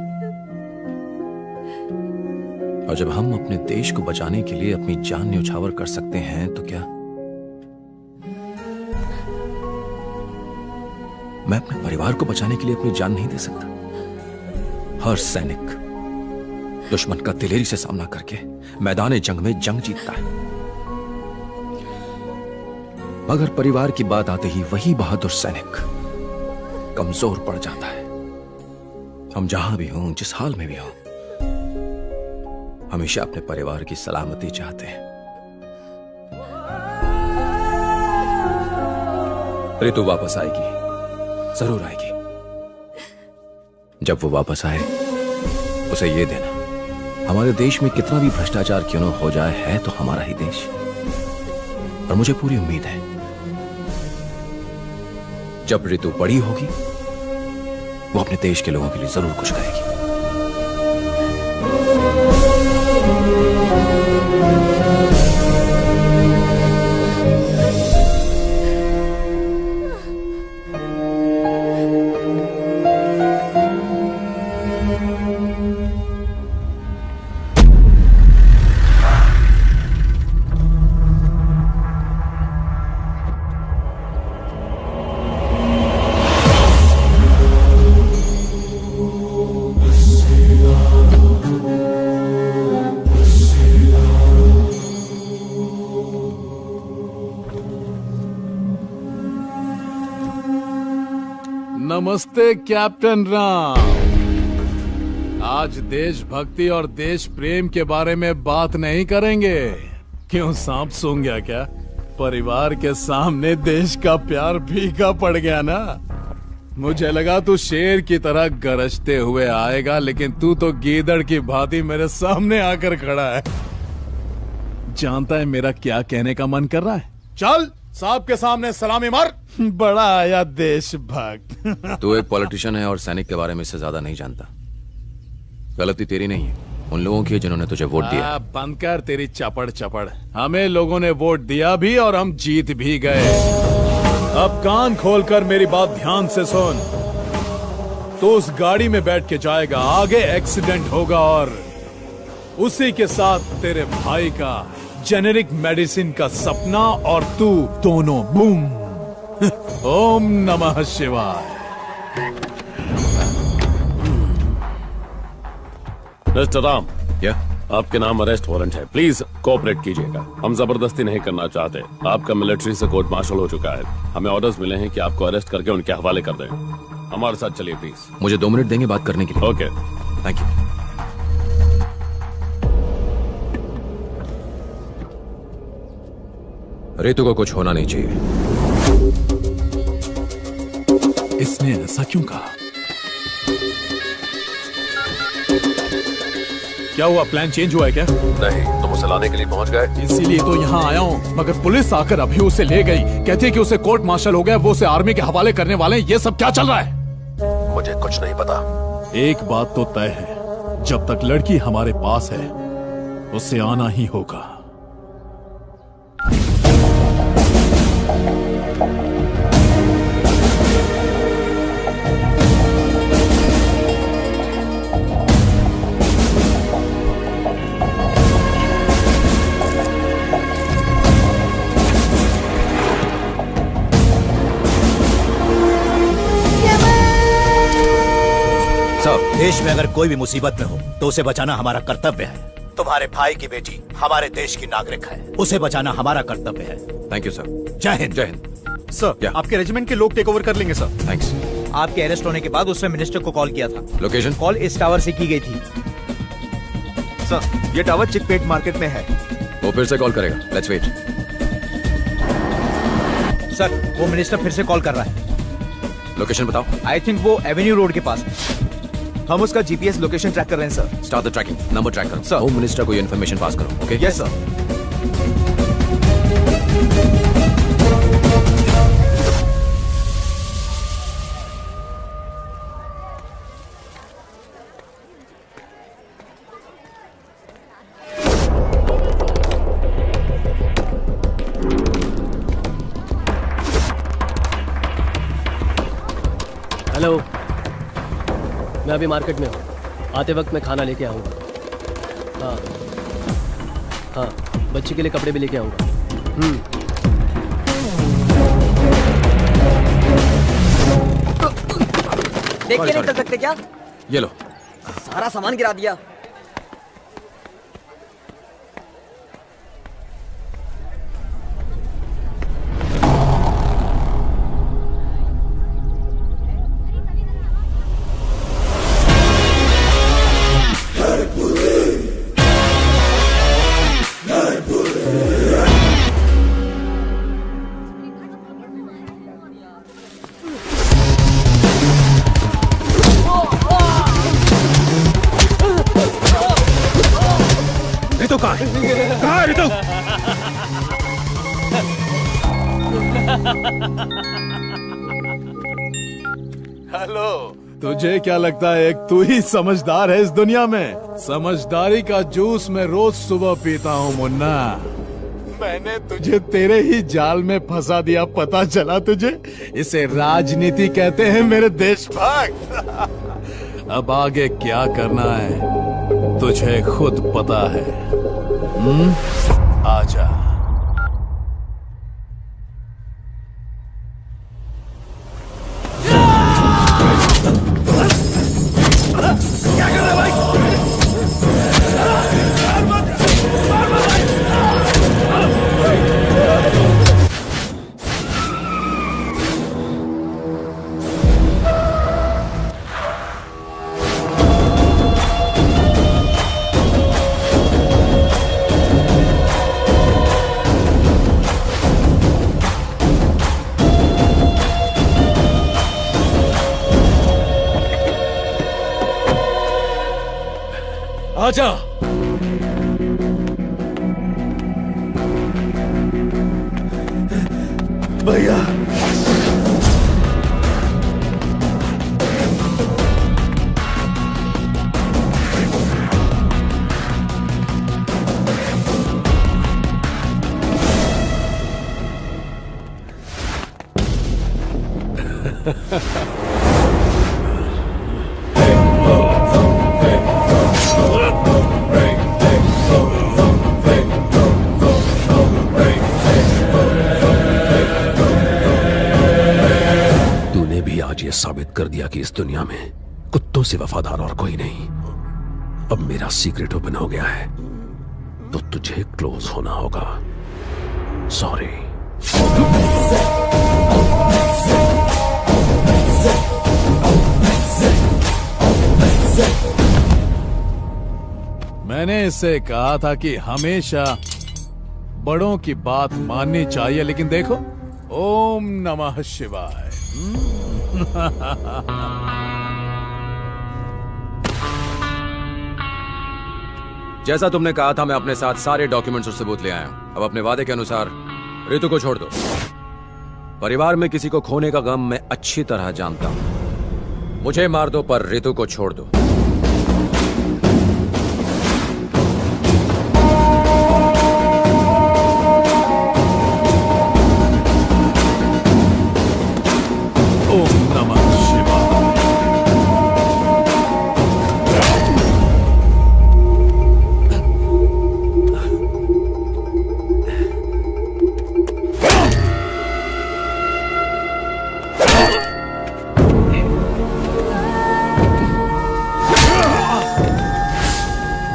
और जब हम अपने देश को बचाने के लिए अपनी जान न्यौछावर कर सकते हैं तो क्या मैं अपने परिवार को बचाने के लिए अपनी जान नहीं दे सकता? हर सैनिक दुश्मन का दिलेरी से सामना करके मैदान जंग में जंग जीतता है, मगर परिवार की बात आते ही वही बहादुर सैनिक कमजोर पड़ जाता है। हम जहां भी हों, जिस हाल में भी हों, हमेशा अपने परिवार की सलामती चाहते हैं। ऋतु वापस आएगी, जरूर आएगी। जब वो वापस आए उसे ये देना, हमारे देश में कितना भी भ्रष्टाचार क्यों न हो जाए, है तो हमारा ही देश। और मुझे पूरी उम्मीद है जब ऋतु बड़ी होगी वो अपने देश के लोगों के लिए जरूर कुछ करेगी।
नमस्ते कैप्टन राम। आज देशभक्ति और देश प्रेम के बारे में बात नहीं करेंगे। क्यों, सांप सूंघ गया क्या? परिवार के सामने देश का प्यार फीका पड़ गया ना। मुझे लगा तू शेर की तरह गरजते हुए आएगा, लेकिन तू तो गीदड़ की भांति मेरे सामने आकर खड़ा है। जानता है मेरा क्या कहने का मन कर रहा है? चल साहब के सामने सलामी मार। बड़ा आया देशभक्त।
तू एक पॉलिटिशियन है और सैनिक के बारे में इससे ज्यादा नहीं जानता। गलती तेरी नहीं है, उन लोगों की जिन्होंने तुझे वोट दिया।
बंद कर तेरी चपड़ चपड़। हमें लोगों ने वोट दिया भी और हम जीत भी गए। अब कान खोलकर मेरी बात ध्यान से सुन। तो उस गाड़ी में बैठ के जाएगा, आगे एक्सीडेंट होगा और उसी के साथ तेरे भाई का जेनेरिक मेडिसिन का सपना और तू दोनों बूम। ओम नमः शिवाय।
मिस्टर राम, आपके नाम अरेस्ट वारंट है, प्लीज कोऑपरेट कीजिएगा। हम जबरदस्ती नहीं करना चाहते। आपका मिलिट्री से कोर्ट मार्शल हो चुका है। हमें ऑर्डर्स मिले हैं कि आपको अरेस्ट करके उनके हवाले कर दें। हमारे साथ चलिए प्लीज।
मुझे 2 मिनट देंगे बात करने के लिए?
Okay,
thank you. ऋतु को कुछ होना नहीं चाहिए।
इसने ऐसा क्यों कहा? क्या हुआ, प्लान चेंज हुआ है क्या?
नहीं, तुम उसे लाने के लिए पहुंच गए?
इसीलिए तो यहाँ आया हूँ, मगर पुलिस आकर अभी उसे ले गई। कहती है कि उसे कोर्ट मार्शल हो गया, वो उसे आर्मी के हवाले करने वाले हैं। ये सब क्या चल रहा है?
मुझे कुछ नहीं पता।
एक बात तो तय है, जब तक लड़की हमारे पास है उसे आना ही होगा।
देश में अगर कोई भी मुसीबत में हो तो उसे बचाना हमारा कर्तव्य है। तुम्हारे भाई की बेटी हमारे देश की नागरिक है, उसे बचाना हमारा कर्तव्य है।
Thank you sir.
जय हिंद।
जय हिंद
सर। आपके रेजिमेंट के लोग टेक ओवर कर लेंगे सर।
थैंक्स।
आपके अरेस्ट होने के बाद उसने मिनिस्टर को कॉल किया था।
लोकेशन?
कॉल इस टावर से की गई थी। सर, ये टावर चिकपेट मार्केट में है।
वो फिर से कॉल करेगा। Let's wait.
सर, वो मिनिस्टर फिर से कॉल कर रहा है।
लोकेशन बताओ।
आई थिंक वो एवेन्यू रोड के पास है। हम उसका जीपीएस लोकेशन ट्रैक कर रहे हैं sir.
Start the tracking. Number track करो। होम मिनिस्टर को ये इन्फॉर्मेशन पास करो। ओके?
Yes sir.
हेलो, मैं अभी मार्केट में हूँ, आते वक्त मैं खाना लेके आऊँगा। हाँ हाँ, बच्ची के लिए कपड़े भी लेके आऊँगा।
देख के नहीं चल सकते क्या?
ये लो।
सारा सामान गिरा दिया।
रितु कहाँ है रितु?
हेलो, तुझे क्या लगता है एक तू ही समझदार है इस दुनिया में? समझदारी का जूस मैं रोज सुबह पीता हूँ मुन्ना। मैंने तुझे तेरे ही जाल में फंसा दिया, पता चला तुझे? इसे राजनीति कहते हैं मेरे देशभक्त। अब आगे क्या करना है तुझे खुद पता है। आजा।
क्या कर रहा है भाई?
आजा।
भैया
तूने भी आज ये साबित कर दिया कि इस दुनिया में कुत्तों से वफादार और कोई नहीं। अब मेरा सीक्रेट ओपन हो गया है तो तुझे क्लोज होना होगा। सॉरी।
मैंने इससे कहा था कि हमेशा बड़ों की बात माननी चाहिए, लेकिन देखो, ओम नमः शिवाय।
जैसा तुमने कहा था, मैं अपने साथ सारे डॉक्यूमेंट्स और सबूत ले आया हूं। अब अपने वादे के अनुसार रितु को छोड़ दो। परिवार में किसी को खोने का गम मैं अच्छी तरह जानता हूं। मुझे मार दो पर रितु को छोड़ दो।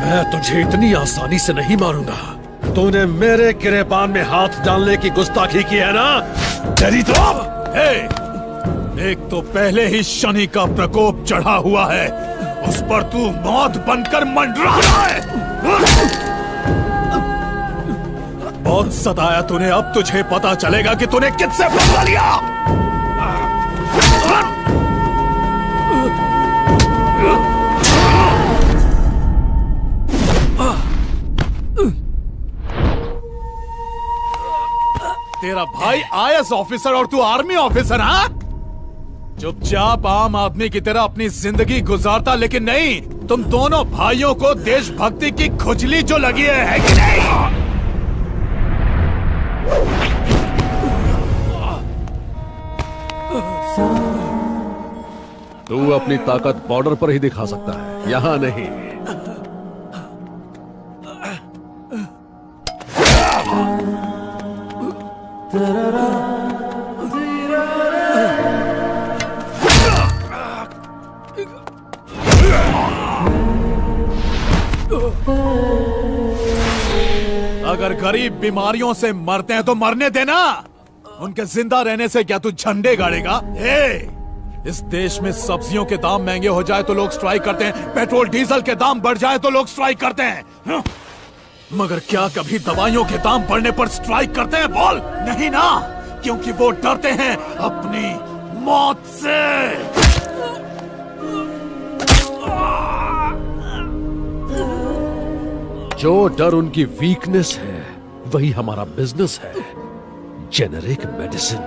मैं तुझे इतनी आसानी से नहीं मारूंगा। तूने मेरे गिरेबान में हाथ डालने की गुस्ताखी की है ना? तेरी तो
एक तो पहले ही शनि का प्रकोप चढ़ा हुआ है, उस पर तू मौत बनकर मंडरा रहा है। बहुत सताया तूने, अब तुझे पता चलेगा कि तूने किससे बदला लिया। तेरा भाई आईएएस ऑफिसर और तू आर्मी ऑफिसर, हाँ? चुपचाप आम आदमी की तरह अपनी जिंदगी गुजारता, लेकिन नहीं, तुम दोनों भाइयों को देशभक्ति की खुजली जो लगी है कि नहीं?
तू अपनी ताकत बॉर्डर पर ही दिखा सकता है, यहां नहीं।
अगर गरीब बीमारियों से मरते हैं तो मरने देना, उनके जिंदा रहने से क्या तू झंडे गाड़ेगा? इस देश में सब्जियों के दाम महंगे हो जाए तो लोग स्ट्राइक करते हैं, पेट्रोल डीजल के दाम बढ़ जाए तो लोग स्ट्राइक करते हैं, मगर क्या कभी दवाइयों के दाम बढ़ने पर स्ट्राइक करते हैं? बोल। नहीं ना, क्योंकि वो डरते हैं अपनी मौत से।
जो डर उनकी वीकनेस है वही हमारा बिजनेस है, जेनेरिक मेडिसिन।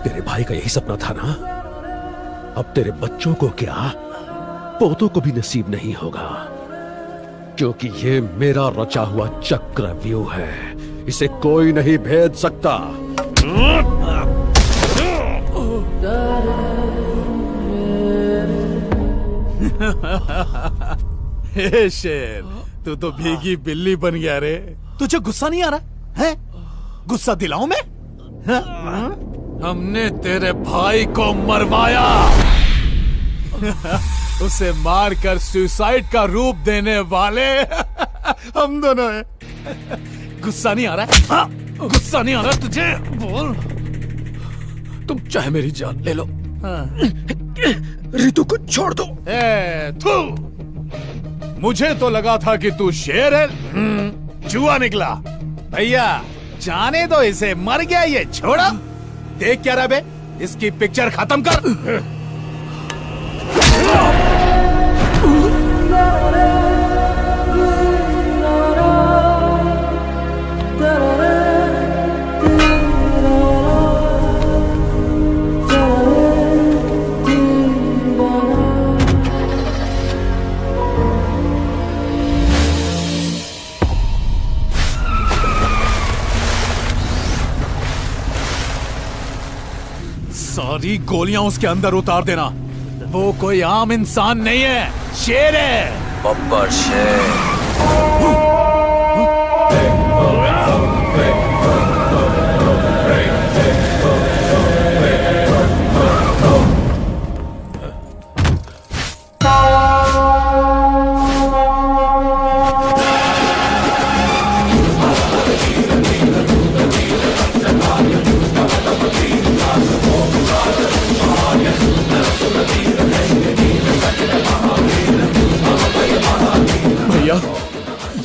तेरे भाई का यही सपना था ना? अब तेरे बच्चों को क्या, पोतों को भी नसीब नहीं होगा, क्योंकि ये मेरा रचा हुआ चक्रव्यूह है, इसे कोई नहीं भेद सकता।
हे शेर, तू तो भीगी बिल्ली बन गया रे। तुझे गुस्सा नहीं आ रहा है? गुस्सा दिलाऊं मैं? हमने तेरे भाई को मरवाया, उसे मारकर सुसाइड का रूप देने वाले हम दोनों हैं। गुस्सा नहीं आ रहा है? हाँ? गुस्सा नहीं आ रहा तुझे? बोल।
तुम चाहे मेरी जान ले लो, रितु को छोड़ दो।
थू, मुझे तो लगा था कि तू शेर है, जुआ निकला। भैया जाने दो इसे, मर गया ये, छोड़ा। देख क्या रहा बे, इसकी पिक्चर खत्म कर। सारी गोलियां उसके अंदर उतार देना। वो कोई आम इंसान नहीं है, शेर है।
बब्बर शेर।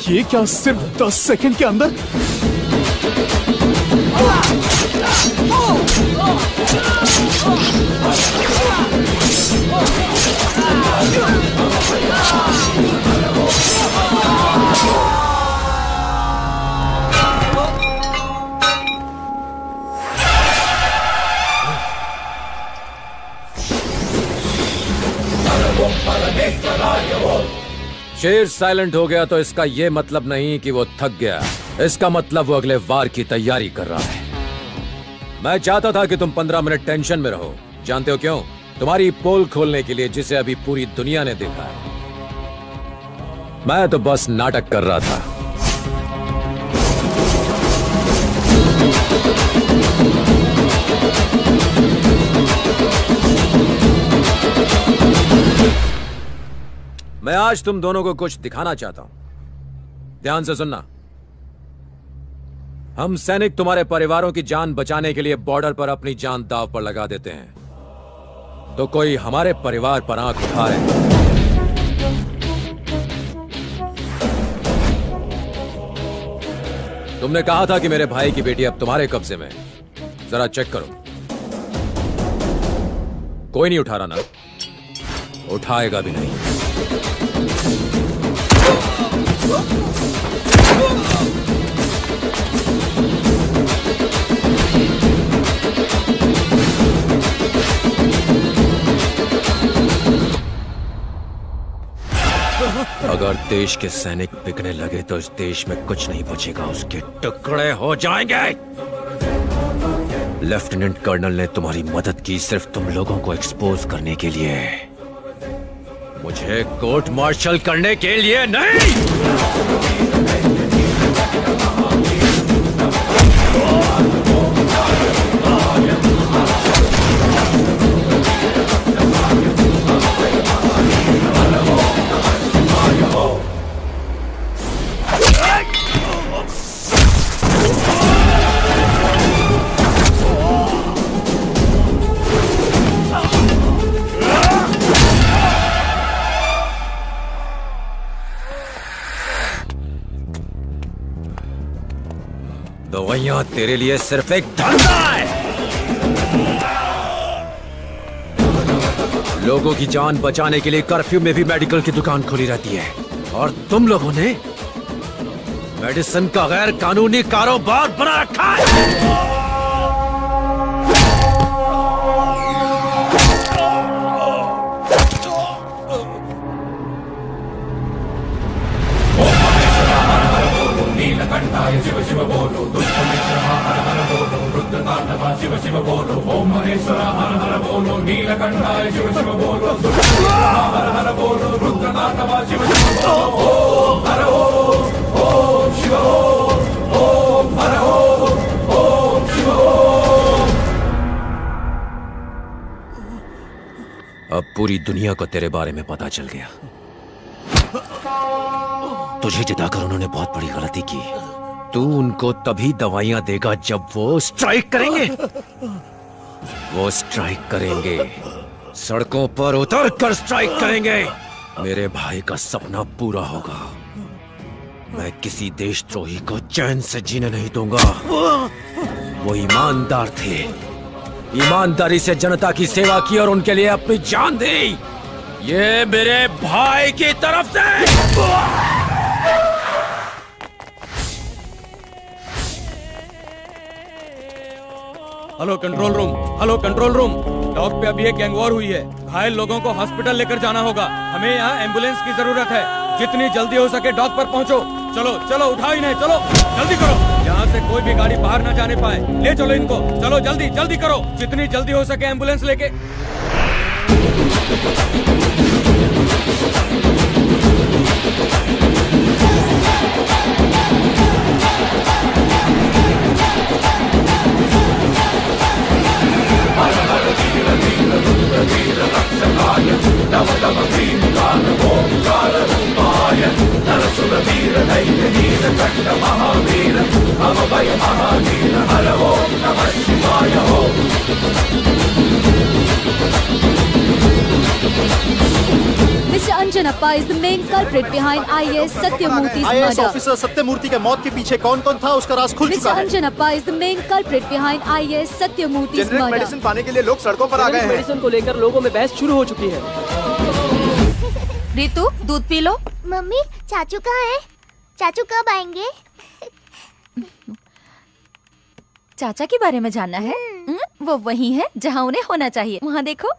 ये क्या सिर्फ 10 सेकंड के अंदर?
शेर साइलेंट हो गया तो इसका यह मतलब नहीं कि वो थक गया, इसका मतलब वो अगले वार की तैयारी कर रहा है। मैं चाहता था कि तुम 15 मिनट टेंशन में रहो। जानते हो क्यों? तुम्हारी पोल खोलने के लिए, जिसे अभी पूरी दुनिया ने देखा है। मैं तो बस नाटक कर रहा था। मैं आज तुम दोनों को कुछ दिखाना चाहता हूं। ध्यान से सुनना। हम सैनिक तुम्हारे परिवारों की जान बचाने के लिए बॉर्डर पर अपनी जान दांव पर लगा देते हैं, तो कोई हमारे परिवार पर आंख उठाए तुमने कहा था कि मेरे भाई की बेटी अब तुम्हारे कब्जे में। जरा चेक करो। कोई नहीं उठा रहा ना? उठाएगा भी नहीं। अगर देश के सैनिक बिकने लगे तो इस देश में कुछ नहीं बचेगा, उसके टुकड़े हो जाएंगे। लेफ्टिनेंट कर्नल ने तुम्हारी मदद की सिर्फ तुम लोगों को एक्सपोज करने के लिए, मुझे कोर्ट मार्शल करने के लिए नहीं। दवाइयां तेरे लिए सिर्फ एक धंधा है। लोगों की जान बचाने के लिए कर्फ्यू में भी मेडिकल की दुकान खुली रहती है, और तुम लोगों ने मेडिसिन का गैर कानूनी कारोबार बना रखा है।
नीलकंठाय शिव शिव बोलो, दुष्ट मित्र हर हर बोलो, रुद्रतांडवा शिव शिव बोलो, ओम महेश्वर हर हर बोलो, नीलकंठाय शिव शिव बोलो, दुष्ट मित्र हर हर बोलो, रुद्रतांडवा शिव शिव बोलो, ओम हर ओम शिव ओम हर ओम शिव ओम।
अब पूरी दुनिया को तेरे बारे में पता चल गया। तुझे जिताकर उन्होंने बहुत बड़ी गलती की। तू उनको तभी दवाइयां देगा जब वो स्ट्राइक करेंगे। वो स्ट्राइक करेंगे, सड़कों पर उतर कर स्ट्राइक करेंगे। मेरे भाई का सपना पूरा होगा। मैं किसी देशद्रोही को चैन से जीने नहीं दूंगा। वो ईमानदार थे, ईमानदारी से जनता की सेवा की और उनके लिए अपनी जान दी। ये मेरे भाई की तरफ से।
Hello control room, hello control room. Dock पे अभी एक गैंग वॉर हुई है। घायल लोगों को हॉस्पिटल लेकर जाना होगा। हमें यहाँ एम्बुलेंस की जरूरत है। जितनी जल्दी हो सके डॉक पर पहुँचो। चलो चलो, उठाओ इन्हें, चलो जल्दी करो। यहाँ से कोई भी गाड़ी बाहर न जाने पाए। ले चलो इनको, चलो जल्दी जल्दी करो। जितनी जल्दी हो सके एम्बुलेंस लेके।
Mr. Anjanappa is the main culprit behind IAS Satyamurthy's murder.
IAS officer Satyamurthy के मौत के पीछे कौन कौन था उसका राज खुल चुका है।
Mr. Anjanappa is the main culprit behind IAS Satyamurthy's
generic
murder.
Medicine पाने के लिए लोग सड़कों पर आ गए हैं।
मेडिसिन को लेकर लोगों में बहस शुरू हो चुकी है।
रितु, दूध पी लो।
मम्मी, चाचू कहाँ है? चाचू कब आएंगे?
चाचा के बारे में जानना है? वो वही है जहाँ उन्हें होना चाहिए। वहाँ देखो।